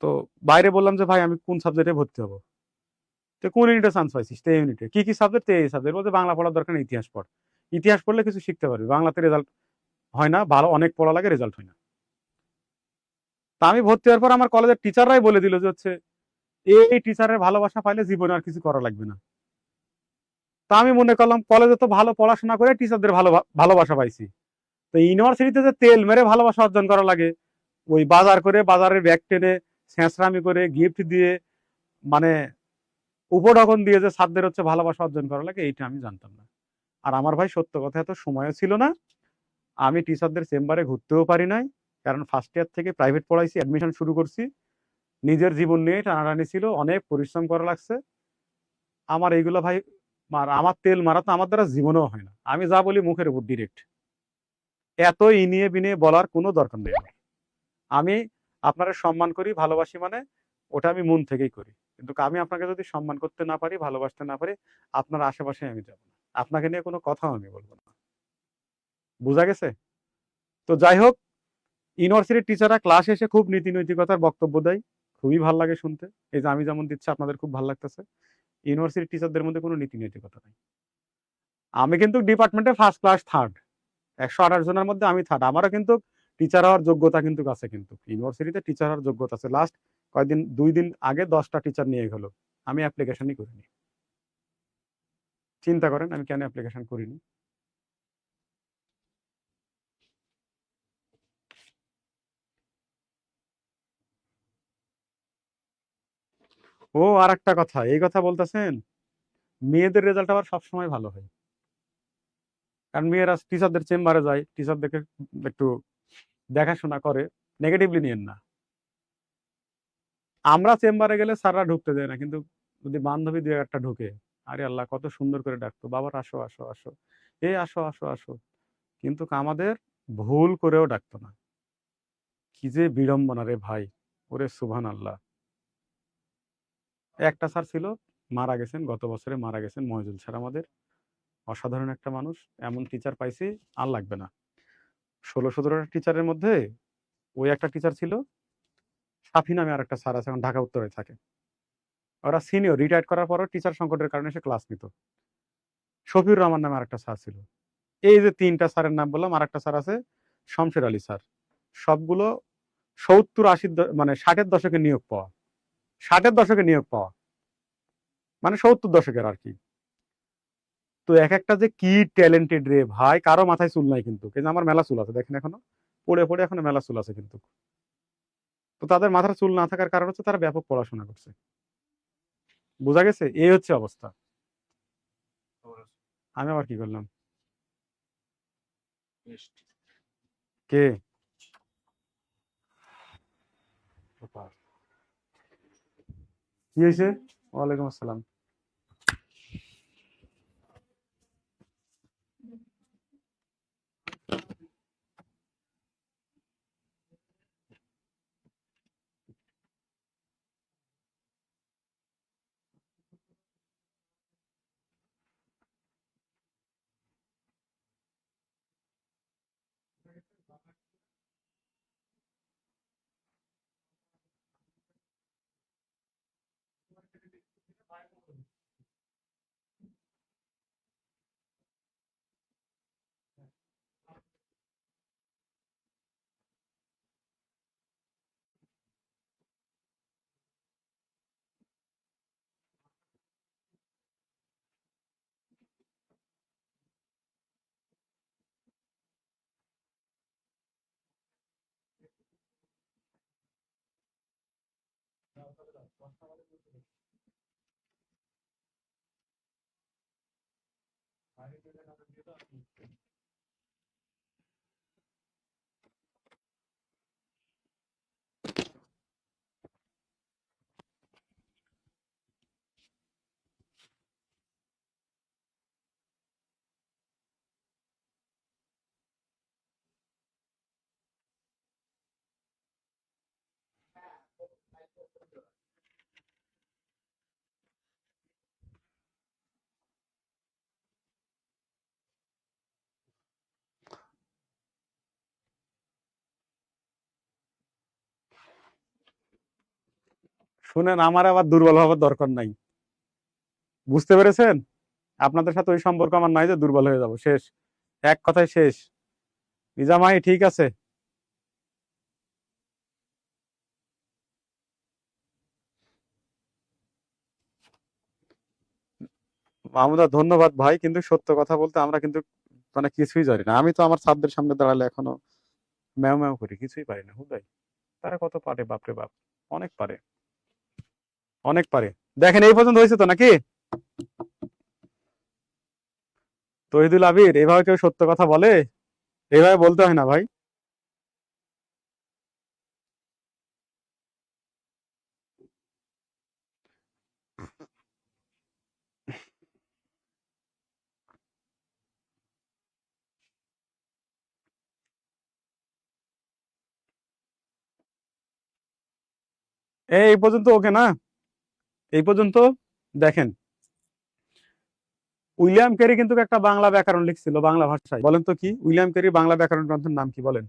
তো বাইরে বললাম যে ভাই আমি কোন সাবজেক্টে ভর্তি হবো? তো কোন ইউনিটে চান্স পাইছিস? তে ইউনিটে। কি কি সাবজেক্ট? এই সাবজেক্ট। বলতে বাংলা পড়ার দরকার নেই, ইতিহাস পড়। ইতিহাস পড়লে কিছু শিখতে পারবি, বাংলাতে রেজাল্ট হয় না, ভালো অনেক পড়া লাগে, রেজাল্ট হয় না। তা আমি ভর্তি হওয়ার পর আমার কলেজের টিচাররাই বলে দিল যে হচ্ছে এই টিচারের ভালোবাসা পাইলে জীবনে আর কিছু করা লাগবে না। তা আমি মনে করলাম কলেজে তো ভালো পড়াশোনা করে টিচারদের ভালোবাসা পাইছি, তো ইউনিভার্সিটিতে যে তেল মেরে ভালোবাসা অর্জন করা লাগে, ওই বাজার করে, বাজারের ব্যাগ টেনে, ছেঁচড়ামি করে, গিফট দিয়ে, মানে উপঢকন দিয়ে যে ছাত্রদের হচ্ছে ভালোবাসা অর্জন করা লাগে এইটা আমি জানতাম না। আর আমার ভাই সত্য কথা এত সময়ও ছিল না, আমি টিচারদের চেম্বারে ঘুরতেও পারি নাই, কারণ ফার্স্ট ইয়ার থেকে প্রাইভেট পড়াইছি, অ্যাডমিশন শুরু করছি, নিজের জীবন নিয়ে টানাটানি ছিল, অনেক পরিশ্রম করা লাগছে। আমার এইগুলো ভাই আমার তেল মারা তো আমার দ্বারা জীবনেও হয় না, আমি যা বলি মুখের উপর ডিরেক্ট, এত ইনিয়ে বিনিয়ে বলার কোনো দরকার নেই আমার। আমি আপনারা সম্মান করি ভালোবাসি, মানে ওটা আমি মন থেকেই করি, কিন্তু আমি আপনাকে যদি সম্মান করতে না পারি, ভালোবাসতে না পারি, আপনার আশেপাশে আমি যাব না, আপনাকে নিয়ে কোনো কথাও আমি বলবো না। বোঝা গেছে? তো যাই হোক, ইউনিভার্সিটির টিচাররা ক্লাস এসে খুব নীতি নৈতিকতার বক্তব্য দেয়, খুবই ভালো লাগে শুনতে। এই যে আমি যেমন দিচ্ছি আপনাদের খুব ভালো লাগতেছে। ইউনিভার্সিটির টিচারদের মধ্যে কোনো নীতি নৈতিকতা নেই। আমি কিন্তু ডিপার্টমেন্টে ফার্স্ট ক্লাস থার্ড, 128 জনের মধ্যে আমি থার্ড। আমারও কিন্তু টিচার হওয়ার যোগ্যতা কিন্তু আছে, কিন্তু ইউনিভার্সিটিতে টিচার হওয়ার যোগ্যতা আছে। লাস্ট কয়েকদিন 2 দিন আগে 10টা টিচার নিয়ে গেলো, আমি অ্যাপ্লিকেশনই করিনি। চিন্তা করেন আমি কেন অ্যাপ্লিকেশন করিনি। ও আর একটা কথা, এই কথা বলতেছেন, মেয়েদের রেজাল্ট আবার সবসময় ভালো হয়, কারণ মেয়েরা টিচারদের চেম্বারে যায়, টিচারদেরকে একটু দেখাশোনা করে, নেগেটিভলি নিয়েন না। আমরা চেম্বারে গেলে স্যাররা ঢুকতে দেয় না, কিন্তু যদি বান্ধবী দুই একটা ঢুকে, আরে আল্লাহ কত সুন্দর করে ডাকতো, বাবার আসো আসো আসো, এই আসো আসো আসো, কিন্তু আমাদের ভুল করেও ডাকতো না। কি যে বিড়ম্বনা রে ভাই, ওরে সুবহান আল্লাহ। একটা স্যার ছিল, মারা গেছেন, গত বছরে মারা গেছেন, মহিজুল স্যার, আমাদের অসাধারণ একটা মানুষ। এমন টিচার পাইছি আর লাগবে না। 16-17টা টিচারের মধ্যে ওই একটা টিচার ছিল, সাফি নামে আর একটা স্যার আছে, এখন ঢাকা উত্তরে থাকে। ওরা সিনিয়র, রিটায়ার্ড করার পরও টিচার সংকটের কারণে সে ক্লাস নিত। শফিউর রহমান নামে আরেকটা স্যার ছিল। এই যে 3টা স্যারের নাম বললাম, আর একটা স্যার আছে শমশের আলী স্যার। সবগুলো 70-80 মানে 60-এর দশকে নিয়োগ পাওয়া, 60-এর দশকে নিয়োগ পাওয়া, মানে 70 দশকের আর কি। তো এক একটা যে কি ট্যালেন্টেড রে ভাই, কারো মাথায় চুল নাই কিন্তু, কিন্তু আমার মেলা চুল আছে, দেখেন এখনো পড়ে পড়ে এখনো মেলা চুল আছে কিন্তু। তো তাদের মাথার চুল না থাকার কারণ হচ্ছে তারা ব্যাপক পড়াশোনা করছে। বোঝা গেছে? এই হচ্ছে অবস্থা। আমি আবার কি করলাম? কে? কি হয়েছে? ওয়ালাইকুম আসসালাম। শুনেন, আমার আবার দুর্বল হওয়ার দরকার নাই, বুঝতে পেরেছেন? আপনাদের সাথে ওই সম্পর্ক আমার নাই যে দুর্বল হয়ে যাব, শেষ, এক কথায় শেষ। নিজামাই ঠিক আছে। মাহমুদা ধন্যবাদ ভাই, কিন্তু সত্য কথা বলতে আমরা কিন্তু মানে কিছুই জানি না। আমি তো আমার ছাত্রদের সামনে দাঁড়ালে এখনো ম্যাও ম্যাও করি, কিছুই পারি না হুদাই। তারা কত পারে বাপরে বাপ, অনেক পারে, অনেক পারে। দেখেন এই পর্যন্ত হয়েছে তো নাকি? তহিদুল আবির, এভাবে কেউ সত্য কথা বলে? এভাবে বলতে হয় না ভাই। এই পর্যন্ত ওকে না? এই পর্যন্ত দেখেন, উইলিয়াম ক্যারি কিন্তু একটা বাংলা ব্যাকরণ লিখছিল বাংলা ভাষায়। বলেন তো কি উইলিয়াম ক্যারি বাংলা ব্যাকরণ গ্রন্থের নাম কি বলেন?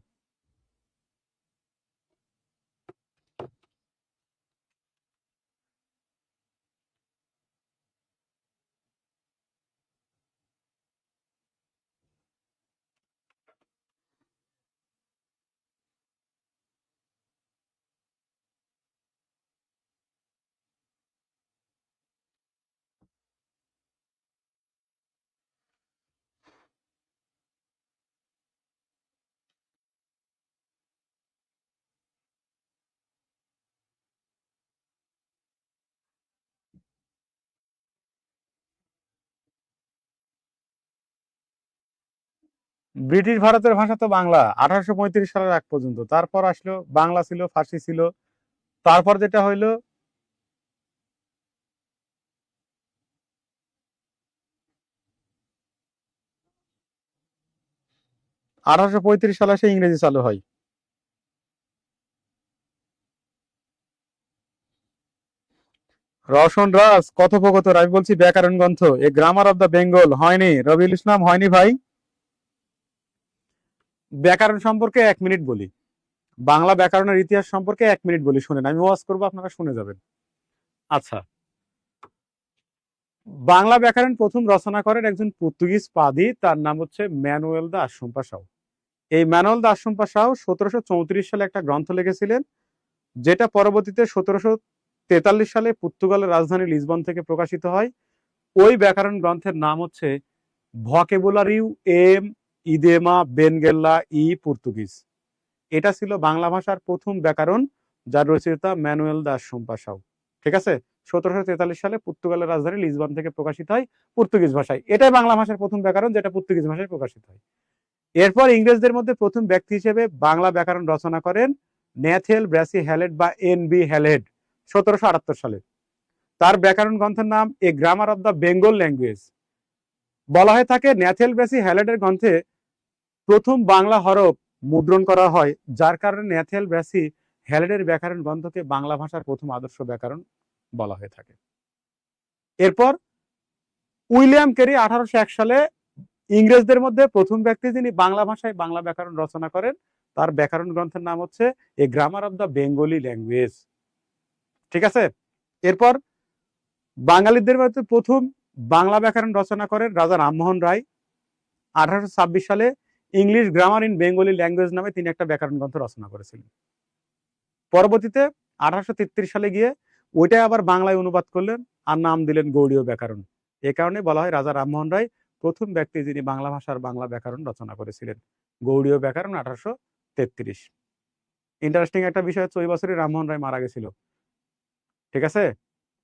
ব্রিটিশ ভারতের ভাষা তো বাংলা 1835 সালের আগ পর্যন্ত। তারপর আসলো বাংলা, ছিল ফার্সি ছিল, তারপর যেটা হইলো 1835 সালে এসে ইংরেজি চালু হয়। রওশন রাজ কথোপকথন, আমি বলছি ব্যাকরণ গ্রন্থ। A grammar of the Bengal হয়নি, রবিউল ইসলাম হয়নি ভাই। ব্যাকরণ সম্পর্কে 1 মিনিট বলি, বাংলা ব্যাকরণের ইতিহাস সম্পর্কে 1 মিনিট বলি, শুনেন। আমি ওয়াজ করবো, আপনারা শুনে যাবেন। আচ্ছা, বাংলা ব্যাকরণ প্রথম রচনা করেন একজন পর্তুগিজ পাদি, তার নাম হচ্ছে ম্যানুয়েল দা আশরাম্পা শাহ। এই ম্যানুয়েল দা আশরাম্পা শাহ 1734 সালে একটা গ্রন্থ লিখেছিলেন, যেটা পরবর্তীতে 1743 সালে পর্তুগালের রাজধানী লিসবন থেকে প্রকাশিত হয়। ওই ব্যাকরণ গ্রন্থের নাম হচ্ছে ভকেবুলারিউ এম ইদেমা বেনগেল্লা ই পর্তুগিজ। এটা ছিল বাংলা ভাষার প্রথম ব্যাকরণ, যার রচয়িতা ম্যানুয়েল দা আশরাম্পা শাহ। ঠিক আছে? 1743 সালে পর্তুগালের রাজধানী লিসবন থেকে প্রকাশিত হয় পর্তুগিজ ভাষায়। এটাই বাংলা ভাষার প্রথম ব্যাকরণ, যেটা পর্তুগিজ ভাষায় প্রকাশিত হয়। এরপর ইংরেজদের মধ্যে প্রথম ব্যক্তি হিসেবে বাংলা ব্যাকরণ রচনা করেন ন্যাথেল ব্র্যাসি হ্যালেট বা এন বি হ্যালেট 1778 সালে। তার ব্যাকরণ গ্রন্থের নাম a grammar of the Bengal language. বলা হয়ে থাকে ন্যাথেল ব্র্যাসি হ্যালেটের গ্রন্থে প্রথম বাংলা হরফ মুদ্রণ করা হয়, যার কারণে ন্যাথেল ব্র্যাসি হ্যালেটের ব্যাকরণ গ্রন্থকে বাংলা ভাষার প্রথম আদর্শ ব্যাকরণ বলা হয়ে থাকে। এরপর উইলিয়াম ক্যারি 1801 সালে ইংরেজদের মধ্যে প্রথম ব্যক্তি যিনি বাংলা ভাষায় বাংলা ব্যাকরণ রচনা করেন, তার ব্যাকরণ গ্রন্থের নাম হচ্ছে a grammar of the Bengali language. ঠিক আছে? এরপর বাঙালিদের মধ্যে প্রথম বাংলা ব্যাকরণ রচনা করেন রাজা রামমোহন রায়। 1826 সালে English grammar in Bengali language নামে তিনি একটা ব্যাকরণ গ্রন্থ রচনা করেছিলেন। পরবর্তীতে 1833 সালে গিয়ে ওইটাই আবার বাংলায় অনুবাদ করলেন, আর নাম দিলেন গৌড়ীয় ব্যাকরণ। এ কারণে বলা হয় রাজা রামমোহন রায় প্রথম ব্যক্তি যিনি বাংলা ভাষার বাংলা ব্যাকরণ রচনা করেছিলেন। গৌড়ীয় ব্যাকরণ 1833। ইন্টারেস্টিং একটা বিষয় হচ্ছে ওই বছরই রামমোহন রায় মারা গেছিল। ঠিক আছে?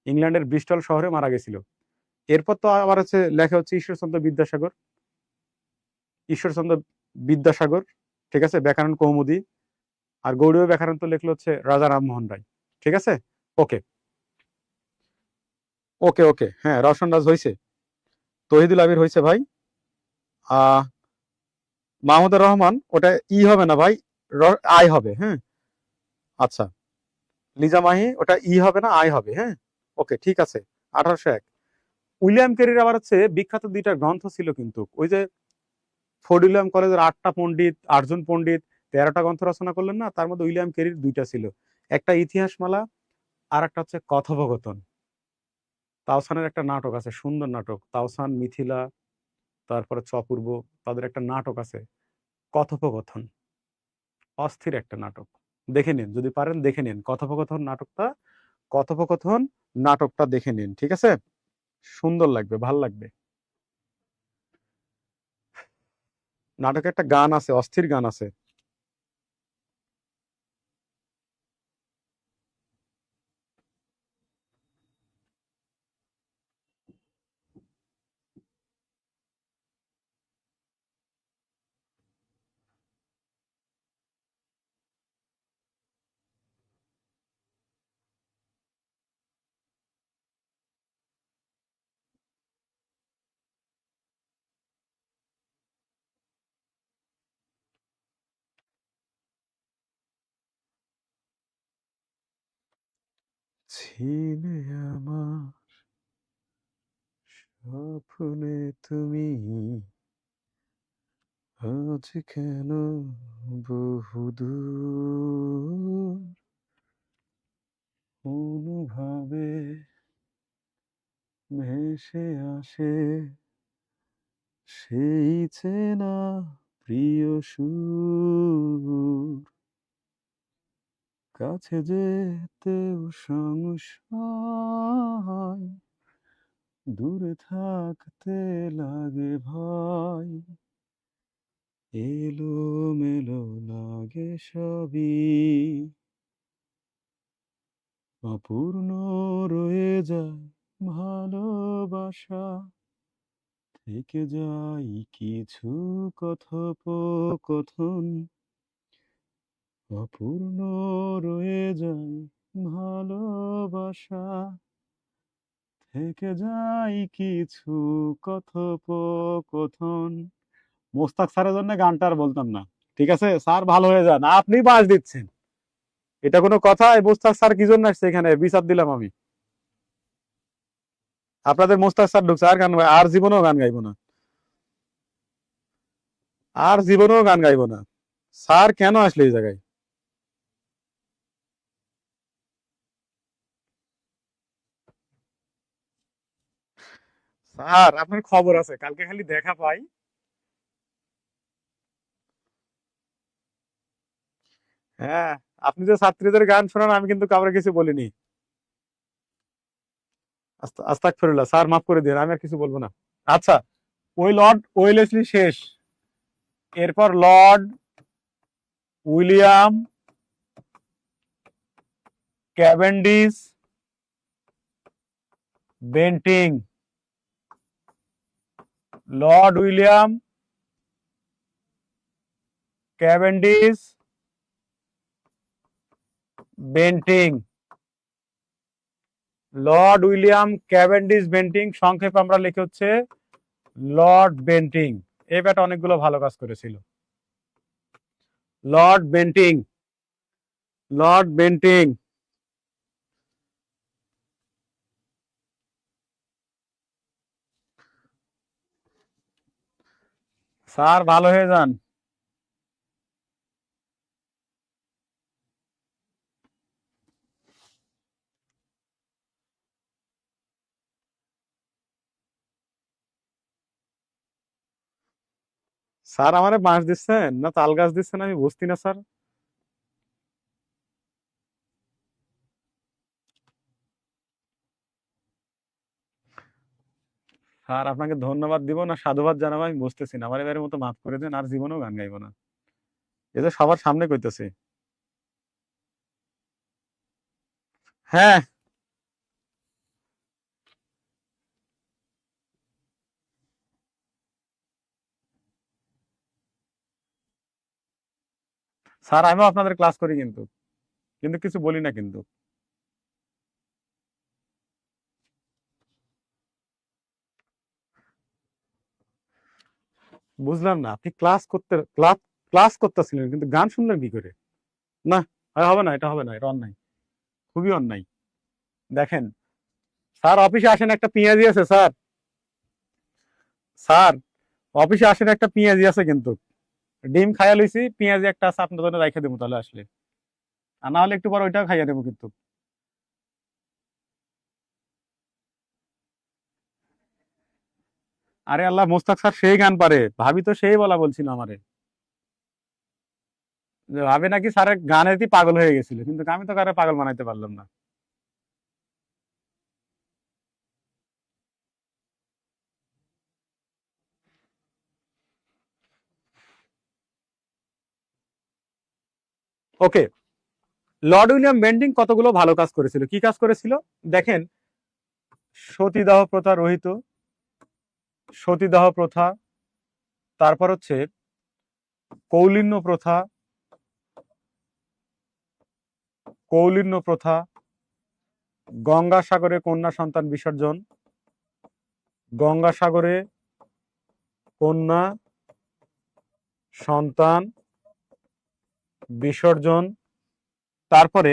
ইংল্যান্ডের ব্রিস্টল শহরে মারা গেছিল। এরপর তো আবার হচ্ছে লেখা হচ্ছে ঈশ্বরচন্দ্র বিদ্যাসাগর। ঈশ্বরচন্দ্র বিদ্যাসাগর, ঠিক আছে, ব্যাকরণ কৌমুদী। আর গৌড়ীয় ব্যাকরণ তো লেখলো হচ্ছে রাজা রামমোহন রায়। ঠিক আছে? ওকে ওকে ওকে, হ্যাঁ, রওশন রাজ হয়েছে, তহিদুল আবির হয়েছে ভাই। আহ মাহমুদুর রহমান, ওটা ই হবে না ভাই, আই হবে। হ্যাঁ, আচ্ছা, লিজা মাহি, ওটা ই হবে না, আই হবে। হ্যাঁ, ওকে, ঠিক আছে। 1801। উইলিয়াম ক্যারির আবার হচ্ছে বিখ্যাত 2টা গ্রন্থ ছিল কিন্তু, ওই যে ফোর্ড উইলিয়াম কলেজের 8টা পণ্ডিত, 8জন পণ্ডিত 13টা গ্রন্থ রচনা করলেন না, তার মধ্যে উইলিয়াম ক্যারির 2টা ছিল, একটা ইতিহাসমালা, আর একটা হচ্ছে কথোপকথন। তাওসানের একটা নাটক আছে, সুন্দর নাটক, তাওসান, মিথিলা, তারপরে অপূর্ব, তাদের একটা নাটক আছে কথোপকথন, অস্থির একটা নাটক। দেখে নিন, যদি পারেন দেখে নিন কথোপকথন নাটকটা। কথোপকথন নাটকটা দেখে নিন, ঠিক আছে? সুন্দর লাগবে, ভাল লাগবে। নাটকে একটা গান আছে, অস্থির গান আছে। ছিলে আমার স্বপ্নে তুমি, আজ কেন বহুদূর অনুভাবে ভেসে আসে সেই চেনা প্রিয় সুর, কাছে যেতেও সংশয়, দূরে থাকতে লাগে ভয়, এলোমেলো লাগে সবই, অপূর্ণ রয়ে যায় ভালোবাসা, থেকে যাই কিছু কথোপকথন, অপূর্ণ রয়ে যায় ভালোবাসা, থেকে যাই কিছু কথোপকথন। মোস্তাক স্যারের জন্য গানটা আর বলতাম না, ঠিক আছে স্যার, ভালো হয়ে যান, আপনি বাস দিচ্ছেন, এটা কোনো কথা? এই মোস্তাক স্যার কি জন্য আসছে এখানে? বিচার দিলাম আমি। আপনাদের মোস্তাক স্যার ঢুকছে, আর গান আর জীবনেও গান গাইবো না, আর জীবনেও গান গাইবো না। স্যার কেন আসলে এই জায়গায়? স্যার আপনার খবর আছে, কালকে খালি দেখা পাই। হ্যাঁ, আপনি যে ছাত্রীদের গান শোনান আমি কিন্তু কাউকে কিছু বলিনি। আস্তাগফিরুল্লাহ স্যার, মাফ করে দিন, আমি আর কিছু বলবো না। আচ্ছা, ওই লর্ড ওয়েলেসলি শেষ, এরপর Lord William Cavendish Bentinck, Lord William Cavendish Bentinck, Lord William Cavendish Bentinck, সংক্ষেপে আমরা লিখে হচ্ছে লর্ড বেন্টিং। এই ব্যাটা অনেকগুলো ভালো কাজ করেছিল। Lord Bentinck, Lord Bentinck. Sir ভালো হয়ে যান। স্যার আমারে বাঁশ দিচ্ছেন না তাল গাছ দিচ্ছেন আমি বুঝছি না স্যার। স্যার আপনাকে ধন্যবাদ দিব না সাধুবাদ জানাবো আমি বুঝতেছি না, আমার এবারের মতো মাফ করে দেন, আর জীবনেও গান গাইবো না, এই যে সবার সামনে কইতেছি। হ্যাঁ স্যার, আমিও আপনাদের ক্লাস করি কিন্তু, কিন্তু কিছু বলি না কিন্তু। বুঝলাম না, আপনি ক্লাস করতেছিলেন কিন্তু গান শুনলেন কি করে? না, হবে না, এটা হবে না, এটা অন্যায়, খুবই অন্যায়। দেখেন স্যার, অফিসে আসেন, একটা পেঁয়াজি আছে স্যার, স্যার অফিসে আসেন, একটা পেঁয়াজি আছে কিন্তু, ডিম খাইয়া লইছি, পেঁয়াজি একটা আছে, আপনার জন্য রাইখা দেবো তাহলে আসলে, আর না হলে একটু পর ওইটাও খাইয়া দেবো কিন্তু। আরে আল্লাহ, মোস্তাক স্যার সেই গান পারে, ভাবি তো সেই বলা বলছিল আমারে, যে ভাবি নাকি স্যারের গানেরই পাগল হয়ে গেছিল, কিন্তু আমি তো কারে পাগল বানাইতে পারলাম না। ওকে, লর্ড উইলিয়াম বেন্টিং কতগুলো ভালো কাজ করেছিল, কি কাজ করেছিল দেখেন। সতীদাহ প্রথা রহিত, সতীদাহ প্রথা, তারপর হচ্ছে কৌলিন্য প্রথা, কৌলিন্য প্রথা, গঙ্গাসাগরে কন্যা সন্তান বিসর্জন, গঙ্গাসাগরে কন্যা সন্তান বিসর্জন, তারপরে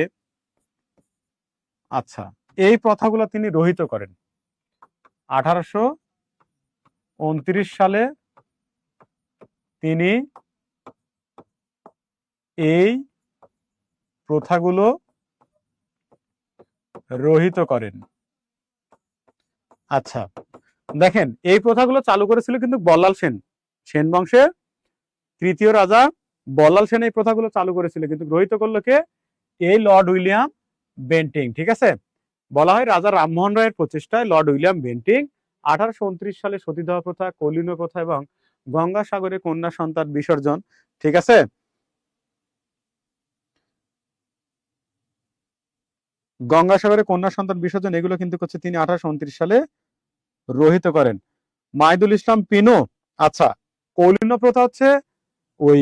আচ্ছা, এই প্রথাগুলো তিনি রহিত করেন 1829 সালে। তিনি এই প্রথাগুলো রহিত করেন। আচ্ছা, দেখেন এই প্রথাগুলো চালু করেছিল কিন্তু বল্লাল সেন, সেন বংশের তৃতীয় রাজা বল্লাল সেন এই প্রথাগুলো চালু করেছিল, কিন্তু রহিত করলো কে? এই লর্ড উইলিয়াম বেন্টিং। ঠিক আছে, বলা হয় রাজা রামমোহন রায়ের প্রচেষ্টায় লর্ড উইলিয়াম বেন্টিং 1829 সালে সতীদাহ প্রথা, কৌলীন প্রথা এবং গঙ্গাসাগরে কন্যা সন্তান বিসর্জন, ঠিক আছে, গঙ্গাসাগরে কন্যা সন্তান বিসর্জন, এগুলো কিন্তু হচ্ছে তিনি 1829 সালে রহিত করেন। মাইদুল ইসলাম পিনু, আচ্ছা, কৌলীন প্রথা হচ্ছে ওই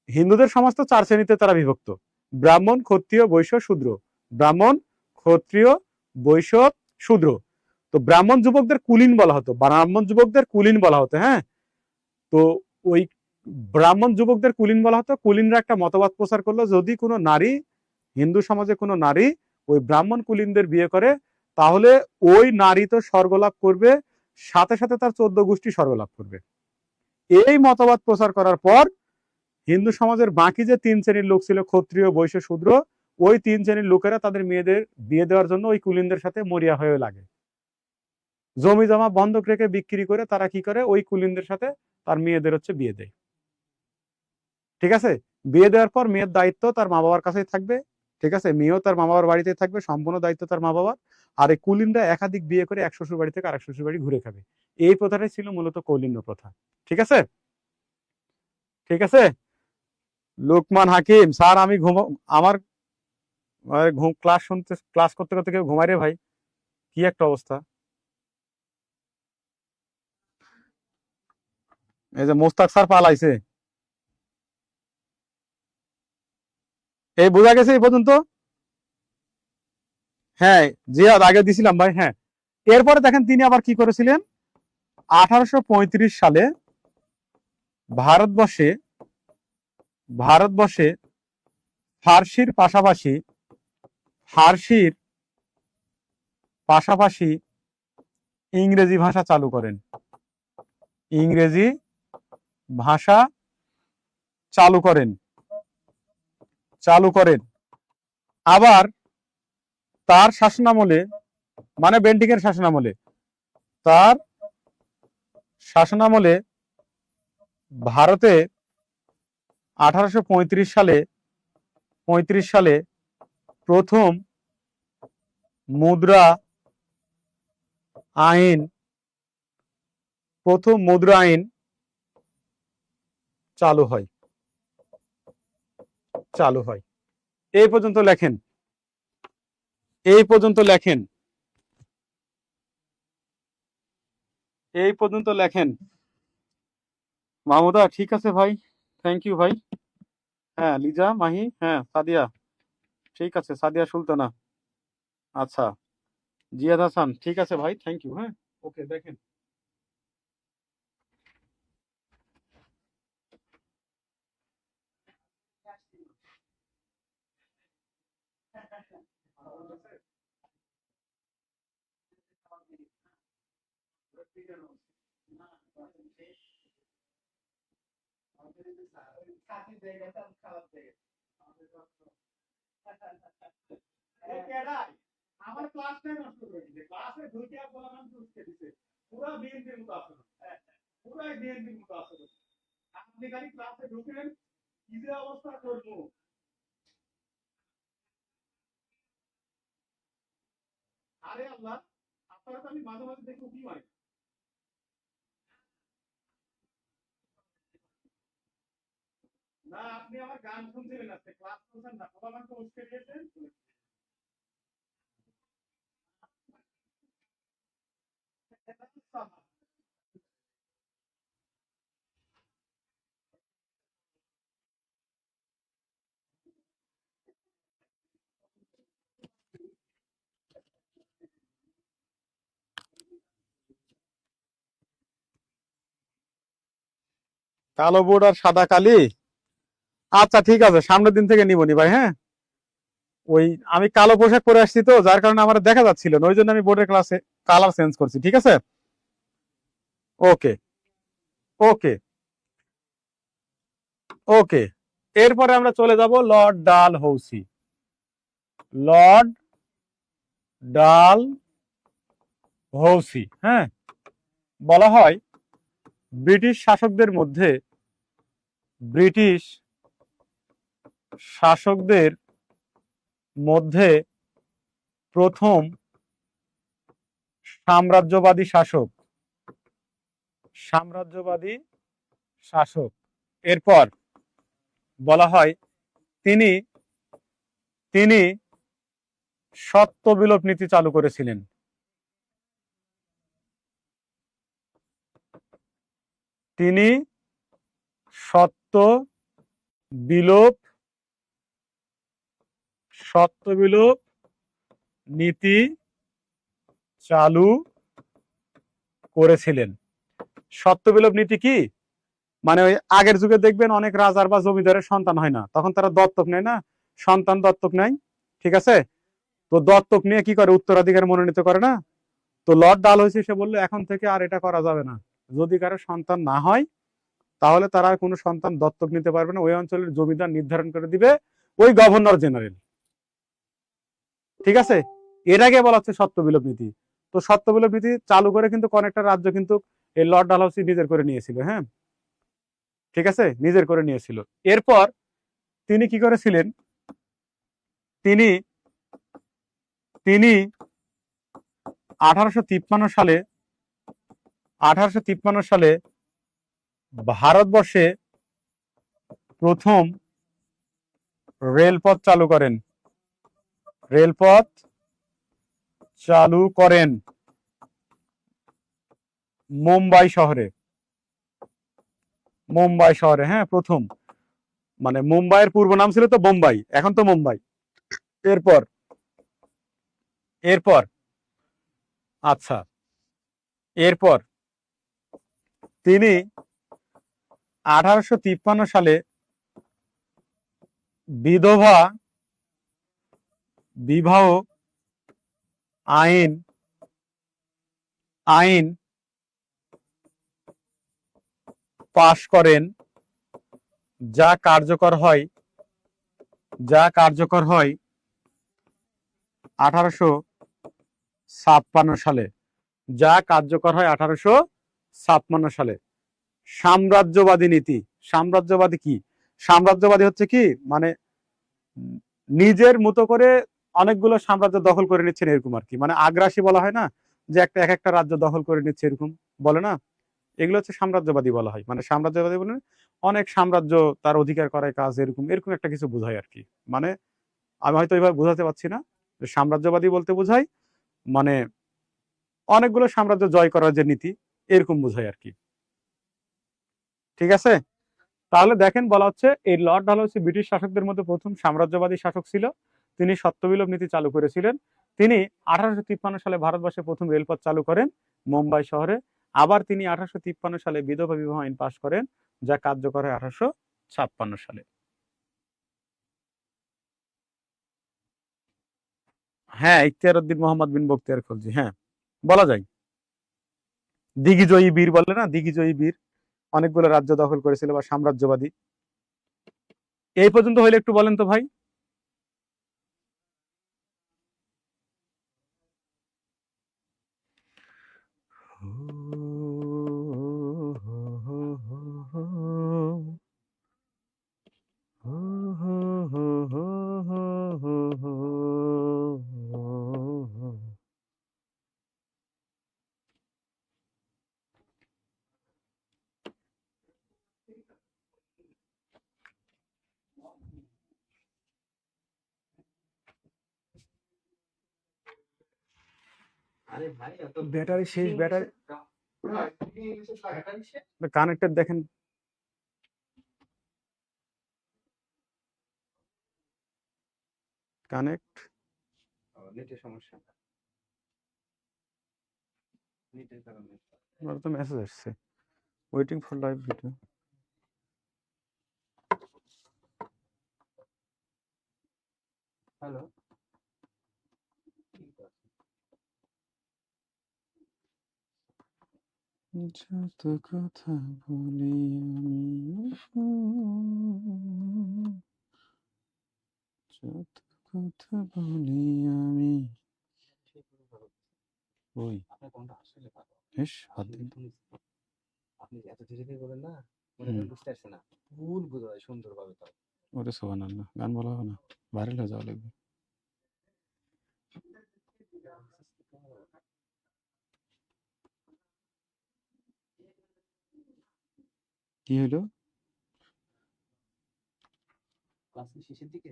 হিন্দুদের সমাজ তো 4 শ্রেণীতে তারা বিভক্ত: ব্রাহ্মণ, ক্ষত্রিয়, বৈশ্য, শূদ্র। ব্রাহ্মণ, ক্ষত্রিয়, বৈশ্য, শূদ্র। তো ব্রাহ্মণ যুবকদের কুলীন বলা হতো, ব্রাহ্মণ যুবকদের কুলীন বলা হতো। হ্যাঁ, তো ওই ব্রাহ্মণ যুবকদের কুলীন বলা হতো। কুলীনরা একটা মতবাদ প্রচার করলো, যদি কোনো নারী, হিন্দু সমাজে কোনো নারী ওই ব্রাহ্মণ কুলীনদের বিয়ে করে, তাহলে ওই নারী তো স্বর্গলাভ করবে, সাথে সাথে তার 14 গোষ্ঠী স্বর্গলাভ করবে। এই মতবাদ প্রচার করার পর হিন্দু সমাজের বাকি যে 3 শ্রেণীর লোক ছিল, ক্ষত্রিয়, বৈশ্য, শূদ্র, ওই 3 শ্রেণীর লোকেরা তাদের মেয়েদের বিয়ে দেওয়ার জন্য ওই কুলীনদের সাথে মরিয়া হয়ে লাগে। জমি জমা বন্ধক রেখে বিক্রি করে তারা কি করে? ওই কুলীনদের সাথে তার মেয়েদের হচ্ছে বিয়ে দেয়। ঠিক আছে, বিয়ে দেওয়ার পর মেয়ের দায়িত্ব তার মা বাবার কাছেই থাকবে। ঠিক আছে, মেয়েও তার মা বাবার বাড়িতে থাকবে, সম্পূর্ণ দায়িত্ব তার মা বাবার। আর এই কুলীনরা একাধিক বিয়ে করে এক শ্বশুর বাড়ি থেকে আরেক শ্বশুর বাড়ি ঘুরে খাবে। এই প্রথাটাই ছিল মূলত কৌলীন্য প্রথা। ঠিক আছে, ঠিক আছে। লোকমান হাকিম স্যার, আমি আমার ক্লাস করতে করতে কেউ ঘুমায় রে ভাই, কি একটা অবস্থা। এই যে মোস্তাক স্যার পালাইছে, এই বোঝা গেছে এই পর্যন্ত। হ্যাঁ, জিহাদ আগে দিছিলাম ভাই। হ্যাঁ, এরপরে দেখেন তিনি আবার কি করেছিলেন। 1835 সালে ভারতবর্ষে ভারতবর্ষে ফার্সির পাশাপাশি ফার্সির পাশাপাশি ইংরেজি ভাষা চালু করেন। ইংরেজি ভাষা চালু করেন চালু করেন আবার তার শাসনামলে, মানে বেন্টিং এর শাসনামলে, তার শাসনামলে ভারতে 1835 সালে প্রথম মুদ্রা আইন চালু হয়। এই পর্যন্ত লেখেন, এই পর্যন্ত লেখেন, এই পর্যন্ত লেখেন। মাহমুদা, ঠিক আছে ভাই, থ্যাংক ইউ ভাই। হ্যাঁ, লিজা, মাহি, হ্যাঁ, সাদিয়া, ঠিক আছে, সাদিয়া সুলতানা, আচ্ছা, জিয়াদ হাসান, ঠিক আছে ভাই, থ্যাংক ইউ। হ্যাঁ, ওকে, দেখেন। আমার ক্লাসটাই নষ্ট করে দিছে, ক্লাসে ঢুকে বললাম উঠতে দিছে, পুরো বিএনপির মতো আছে, পুরো বিএনপির মতো আছে। আপনি খালি ক্লাসে ঢুকেন, কি যে অবস্থা করবো। আরে আল্লাহ, আপনারা তো আমি মাঝে মাঝে দেখবো কি হয় না। আপনি আমার গান শুনছিলেন, আজকে ক্লাস করছেন না, বাবা আমাকে উস্কে দিয়েছেন। কালো বোর্ড আর সাদা কালি, আচ্ছা ঠিক আছে, সামনের দিন থেকে নিবনি ভাই। হ্যাঁ, ওই আমি কালো পোশাক পরে আসছি তো, যার কারণে আমার দেখা যাচ্ছিল না, ওই জন্য আমি বোর্ডের ক্লাসে কালার চেঞ্জ করছি। ঠিক আছে, ওকে ওকে ওকে। এরপরে আমরা চলে যাব লর্ড ডালহৌসি। লর্ড ডালহৌসি, হ্যাঁ, বলা হয় ব্রিটিশ শাসকদের মধ্যে ব্রিটিশ শাসকদের মধ্যে প্রথম সাম্রাজ্যবাদী শাসক। সাম্রাজ্যবাদী শাসক। এরপর বলা হয় তিনি তিনি সত্য বিলোপ নীতি চালু করেছিলেন। তিনি সত্য বিলোপ নীতি চালু করেছিলেন। সত্য বিলোপ নীতি কি? মানে ওই আগের যুগে দেখবেন অনেক রাজার বা জমিদারের সন্তান হয় না, তখন তারা দত্তক নেয় না, সন্তান দত্তক নেয়। ঠিক আছে, তো দত্তক নিয়ে কি করে, উত্তরাধিকার মনোনীত করে না। তো লর্ড ডালহৌসি সে বললো এখন থেকে আর এটা করা যাবে না, যদি কারো সন্তান না হয় তাহলে তারা আর কোনো সন্তান দত্তক নিতে পারবে না, ওই অঞ্চলের জমিদার নির্ধারণ করে দিবে ওই গভর্নর জেনারেল। ঠিক আছে, এটাকে বলা হচ্ছে সত্য বিলোপ নীতি। তো সত্য বিলোপ নীতি চালু করে কিন্তু কোন একটা রাজ্য কিন্তু এই লর্ড ডালহৌসি নিজের করে নিয়েছিল। হ্যাঁ, ঠিক আছে, নিজের করে নিয়েছিল। এরপর তিনি কি করেছিলেন, তিনি তিনি 1853 সালে 1853 সালে ভারতবর্ষে প্রথম রেলপথ চালু করেন। রেলপথ চালু করেন মুম্বাই শহরে। মুম্বাই শহরে, হ্যাঁ, প্রথম। মানে মুম্বাইয়ের পূর্ব নাম ছিল তো বোম্বাই, এখন তো মুম্বাই। এরপর এরপর আচ্ছা, এরপর তিনি 1853 সালে বিধবা বিবাহ আইন আইন পাশ করেন, যা কার্যকর হয় 1856 সালে। যা কার্যকর হয় 1856 সালে। সাম্রাজ্যবাদী নীতি। সাম্রাজ্যবাদী কি? সাম্রাজ্যবাদী হচ্ছে কি, মানে নিজের মতো করে অনেকগুলো সাম্রাজ্য দখল করে নিচ্ছেন এরকম আর কি। মানে আগ্রাসী বলা হয় না, যে একটা এক একটা রাজ্য দখল করে নিচ্ছে এরকম বলে না, এগুলো হচ্ছে সাম্রাজ্যবাদী বলা হয়। মানে সাম্রাজ্যবাদী বলে অনেক সাম্রাজ্য তার অধিকার করায় কাজ, এরকম এরকম একটা কিছু বোঝায় আর কি। মানে আমি হয়তো এবার বোঝাতে পারছি না, সাম্রাজ্যবাদী বলতে বোঝায় মানে অনেকগুলো সাম্রাজ্য জয় করার যে নীতি, এরকম বোঝায় আর কি। ঠিক আছে, তাহলে দেখেন বলা হচ্ছে এই লর্ড ডালহৌসি ব্রিটিশ শাসকদের মধ্যে প্রথম সাম্রাজ্যবাদী শাসক ছিল। তিনি সত্যবিলোপ নীতি চালু করেছিলেন। তিনি 1853 সালে ভারতবর্ষে প্রথম রেলপথ চালু করেন মুম্বাই শহরে। আবার তিনি 1853 সালে বিধবা বিবাহ আইন পাশ করেন, যা কার্যকর হয় 1856 সালে। হ্যাঁ, ইখতিয়ার উদ্দিন মোহাম্মদ বিন বখতিয়ার খলজি, হ্যাঁ, বলা যায়। দিগ্বিজয়ী বীর বলে না, দিগ্বিজয়ী বীর, অনেকগুলো রাজ্য দখল করেছিল বা সাম্রাজ্যবাদী। এই পর্যন্ত হইলে একটু বলেন তো ভাই। ব্যাটারি শেষ, ব্যাটারি কানেক্টেড দেখেন। কানেক্ট, নেটের সমস্যা, নেটের কারণে। আমার তো মেসেজ আসছে, waiting for live video. Hello, যত কথা বলি যত কথা বলি আমি ওই আপনার কোনটা আসলে ভালো? হেস হাত দিন। আপনি এত ধীরে ধীরে বলেন না, মনে হুম। করেন বুঝতে পারছে না, ভুল বোঝা যায় সুন্দরভাবে। তাও ওরে সুবহানাল্লাহ, গান বলা হবে না, ভাইরাল হয়ে যাওয়া লাগবে। কি হইলো? ক্লাসের শেষের দিকে।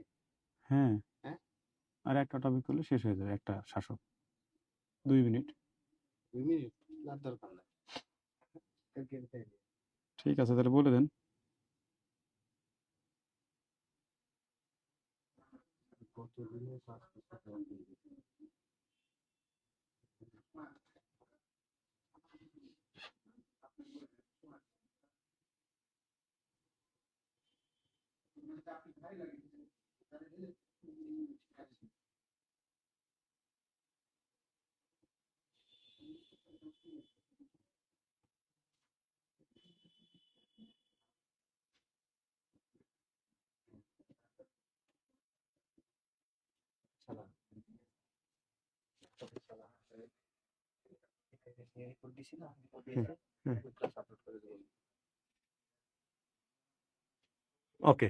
হ্যাঁ, হ্যাঁ, আর একটা টপিক করলে শেষ হয়ে যাবে, একটা শাসক 2 মিনিট। 2 মিনিট আর দরকার নাই। ঠিক আছে, তাহলে বলে দেন। কতদিনের কাজ করতে হবে? শালা, শালা, রিপোর্ট দিছি না, রিপোর্ট হুম, দিয়েছে, হুম। ক্লাস আপলোড করে দেবো। ওকে,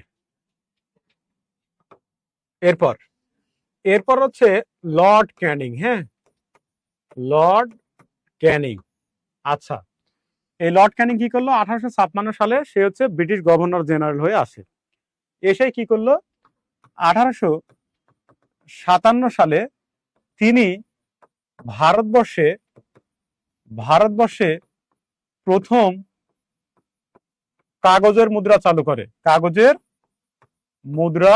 এরপর এরপর হচ্ছে লর্ড ক্যানিং। হ্যাঁ, লর্ড ক্যানিং। আচ্ছা, এই লর্ড ক্যানিং কি করলো? 1856 সালে সে হচ্ছে ব্রিটিশ গভর্নর জেনারেল হয়ে আসে। এসে কি করলো? 1857 সালে তিনি ভারতবর্ষে ভারতবর্ষে প্রথম কাগজের মুদ্রা চালু করে। কাগজের মুদ্রা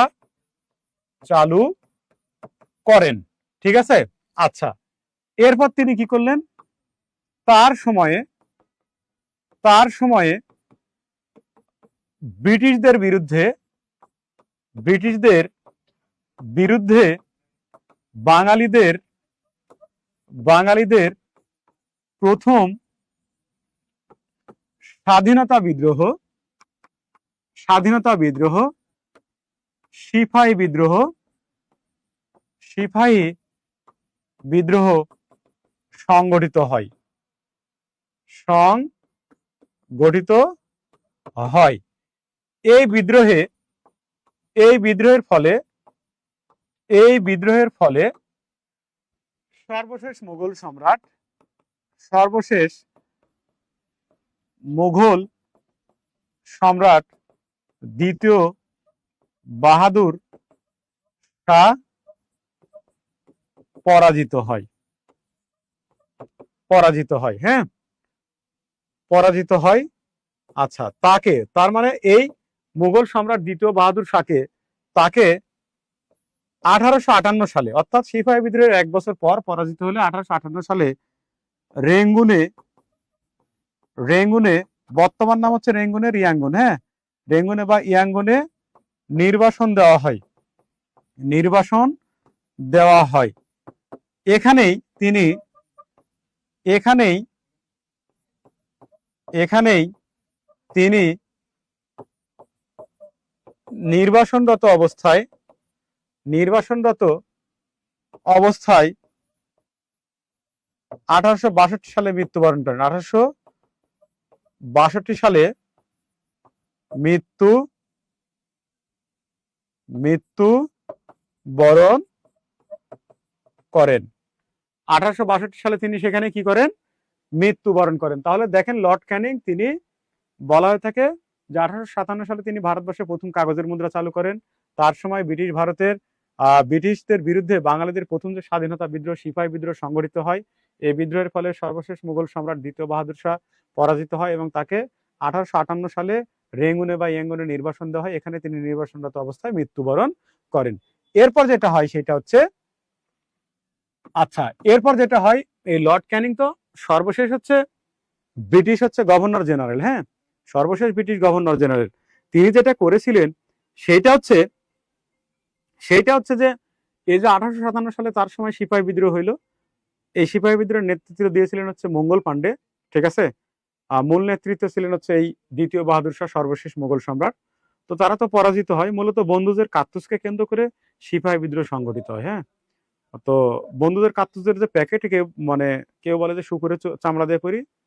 চালু করেন। ঠিক আছে। আচ্ছা, এরপর তিনি কি করলেন? তার সময়ে ব্রিটিশদের বিরুদ্ধে বাঙালিদের প্রথম স্বাধীনতা বিদ্রোহ সিপাহী বিদ্রোহ সংগঠিত হয়। এই বিদ্রোহের ফলে সর্বশেষ মুঘল সম্রাট দ্বিতীয় বাহাদুর শাহ পরাজিত হয়। হ্যাঁ, পরাজিত হয়। আচ্ছা, তার মানে এই মুঘল সম্রাট দ্বিতীয় বাহাদুর শাহকে তাকে 1858 সালে, অর্থাৎ সিপাহী বিদ্রোহের 1 বছর পর পরাজিত হলে 1858 সালে রেঙ্গুনে, বর্তমান নাম হচ্ছে রেঙ্গুনের ইয়াঙ্গুন। হ্যাঁ, রেঙ্গুনে বা ইয়াঙ্গুনে নির্বাসন দেওয়া হয়। এখানেই তিনি নির্বাসনরত অবস্থায় 1862 সালে মৃত্যুবরণ করেন। 1862 সালে মৃত্যুবরণ করেন। 1862 সালে তিনি সেখানে কি করেন? মৃত্যুবরণ করেন। তাহলে দেখেন, লর্ড ক্যানিং, তিনি বলা হয়ে থাকে যে 1857 সালে তিনি ভারতবর্ষে প্রথম কাগজের মুদ্রা চালু করেন। তার সময় ব্রিটিশদের বিরুদ্ধে বাঙালিদের প্রথম যে স্বাধীনতা বিদ্রোহ, সিপাহী বিদ্রোহ সংগঠিত হয়। এই বিদ্রোহের ফলে সর্বশেষ মুঘল সম্রাট দ্বিতীয় বাহাদুর শাহ পরাজিত হয় এবং তাকে 1858 সালে রেঙ্গুনে বা ইয়াঙ্গুনে নির্বাসন দেওয়া হয়। এখানে তিনি নির্বাসনরত অবস্থায় মৃত্যুবরণ করেন। এরপর যেটা হয় সেটা হচ্ছে, এই লর্ড ক্যানিং তো সর্বশেষ হচ্ছে গভর্নর জেনারেল। হ্যাঁ, সর্বশেষ ব্রিটিশ গভর্নর জেনারেল। তিনি যেটা করেছিলেন সেটা হচ্ছে যে এই যে 1857 সালে তার সময় সিপাহী বিদ্রোহ হইলো, এই সিপাহী বিদ্রোহের নেতৃত্ব দিয়েছিলেন হচ্ছে মঙ্গল পাণ্ডে, ঠিক আছে। মূল নেতৃত্ব ছিলেন হচ্ছে এই দ্বিতীয় বাহাদুর শাহ, সর্বশেষ মোগল সম্রাট। তো তারা তো পরাজিত হয়, মূলত বন্ধুদের কার্তুজকে কেন্দ্র করে সিপাহী বিদ্রোহ সংগঠিত হয়। হ্যাঁ, তো বন্ধুদের কার্তুজের যে প্যাকেট, কেউ মানে কেউ বলে যে শুকুরের চামড়া দিয়ে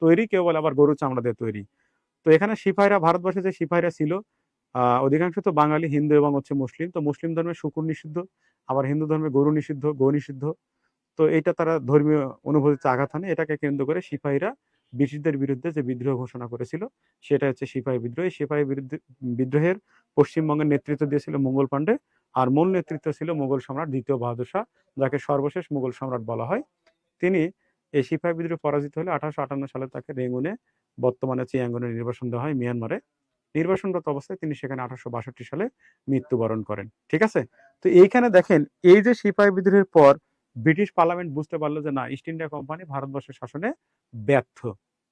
তৈরি, কেউ বলে আবার গরুর চামড়া দিয়ে তৈরি। তো এখানে সিপাহীরা, ভারতবর্ষে যে সিপাহীরা ছিল, অধিকাংশ তো বাঙালি, হিন্দু এবং হচ্ছে মুসলিম। তো মুসলিম ধর্মে শুকুর নিষিদ্ধ, আবার হিন্দু ধর্মে গরু নিষিদ্ধ, গো নিষিদ্ধ। তো এটা তারা ধর্মীয় অনুভূতিতে আঘাত হানে, এটাকে কেন্দ্র করে সিপাহীরা ব্রিটিশদের বিরুদ্ধে যে বিদ্রোহ ঘোষণা করেছিল, সেটা হচ্ছে সিপাহী বিদ্রোহ। এই সিপাহী বিদ্রোহের পশ্চিমবঙ্গের নেতৃত্ব দিয়েছিল মঙ্গল পাণ্ডে, আর মূল নেতৃত্ব ছিল মোগল সম্রাট দ্বিতীয় বাহাদুর শাহ, যাকে সর্বশেষ মোগল সম্রাট বলা হয়। তিনি এই সিপাহী বিদ্রোহ পরাজিত হলে 1858 সালে তাকে রেঙ্গুনে, বর্তমানে হচ্ছে ইয়াঙ্গুনে নির্বাসন দেওয়া হয় মিয়ানমারে। নির্বাসনরত অবস্থায় তিনি সেখানে 1862 সালে মৃত্যুবরণ করেন, ঠিক আছে। তো এইখানে দেখেন, এই যে সিপাহী বিদ্রোহের পর ব্রিটিশ পার্লামেন্ট বুঝতে পারলো যে না, ইস্ট ইন্ডিয়া কোম্পানি ভারতবর্ষের শাসনে ব্যর্থ।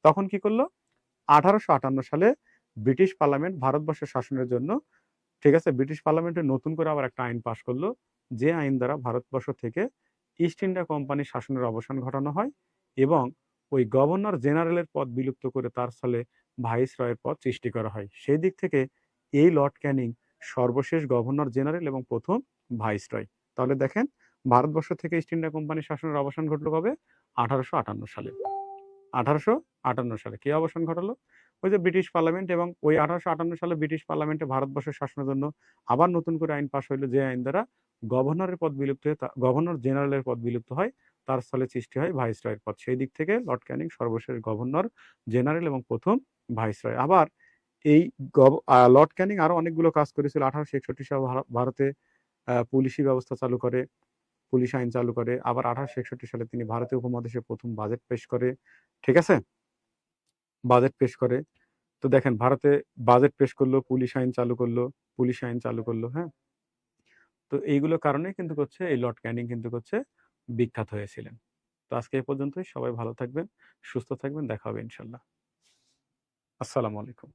তখন কি করলো? 1858 সালে ব্রিটিশ পার্লামেন্ট ভারতবর্ষের শাসনের জন্য, ঠিক আছে, ব্রিটিশ পার্লামেন্টে নতুন করে আবার একটা আইন পাশ করলো, যে আইন দ্বারা ভারতবর্ষ থেকে ইস্ট ইন্ডিয়া কোম্পানির শাসনের অবসান ঘটানো হয় এবং ওই গভর্নর জেনারেলের পদ বিলুপ্ত করে তার স্থলে ভাইস রয়ের পদ সৃষ্টি করা হয়। সেই দিক থেকে এই লর্ড ক্যানিং সর্বশেষ গভর্নর জেনারেল এবং প্রথম ভাইস রয়। তাহলে দেখেন, ভারতবর্ষ থেকে ইস্ট ইন্ডিয়া কোম্পানির শাসনের অবসান ঘটলো কবে? 1858 সালে। 1858 সালে কি অবসান ঘটালো? ওই যে ব্রিটিশ পার্লামেন্ট, এবং ওই 1858 সালে ব্রিটিশ পার্লামেন্টে ভারতবর্ষের শাসনের জন্য আবার নতুন করে আইন পাশ হইলো, যে আইন দ্বারা গভর্নরের পদ বিলুপ্ত হয়ে গভর্নর জেনারেলের পদ বিলুপ্ত হয়, তার স্থলে সৃষ্টি হয় ভাইস রয়ের পদ। সেই দিক থেকে লর্ড ক্যানিং সর্বশেষ গভর্নর জেনারেল এবং প্রথম ভাইস রয়। আবার এই লর্ড ক্যানিং আরো অনেকগুলো কাজ করেছিল। 1861 সালে ভারতে পুলিশি ব্যবস্থা চালু করে, পুলিশ আইন চালু করে। আবার 1861 সালে তিনি ভারতীয় উপমহাদেশে প্রথম বাজেট পেশ করে, ঠিক আছে, বাজেট পেশ করে। তো দেখেন, ভারতে বাজেট পেশ করলো, পুলিশ আইন চালু করলো, পুলিশ আইন চালু করলো। হ্যাঁ, তো এইগুলো কারণে কিন্তু হচ্ছে এই লর্ড ক্যানিং কিন্তু হচ্ছে বিখ্যাত হয়েছিলেন। তো আজকে এই পর্যন্তই। সবাই ভালো থাকবেন, সুস্থ থাকবেন, দেখা হবে ইনশাল্লাহ। আসসালামু আলাইকুম।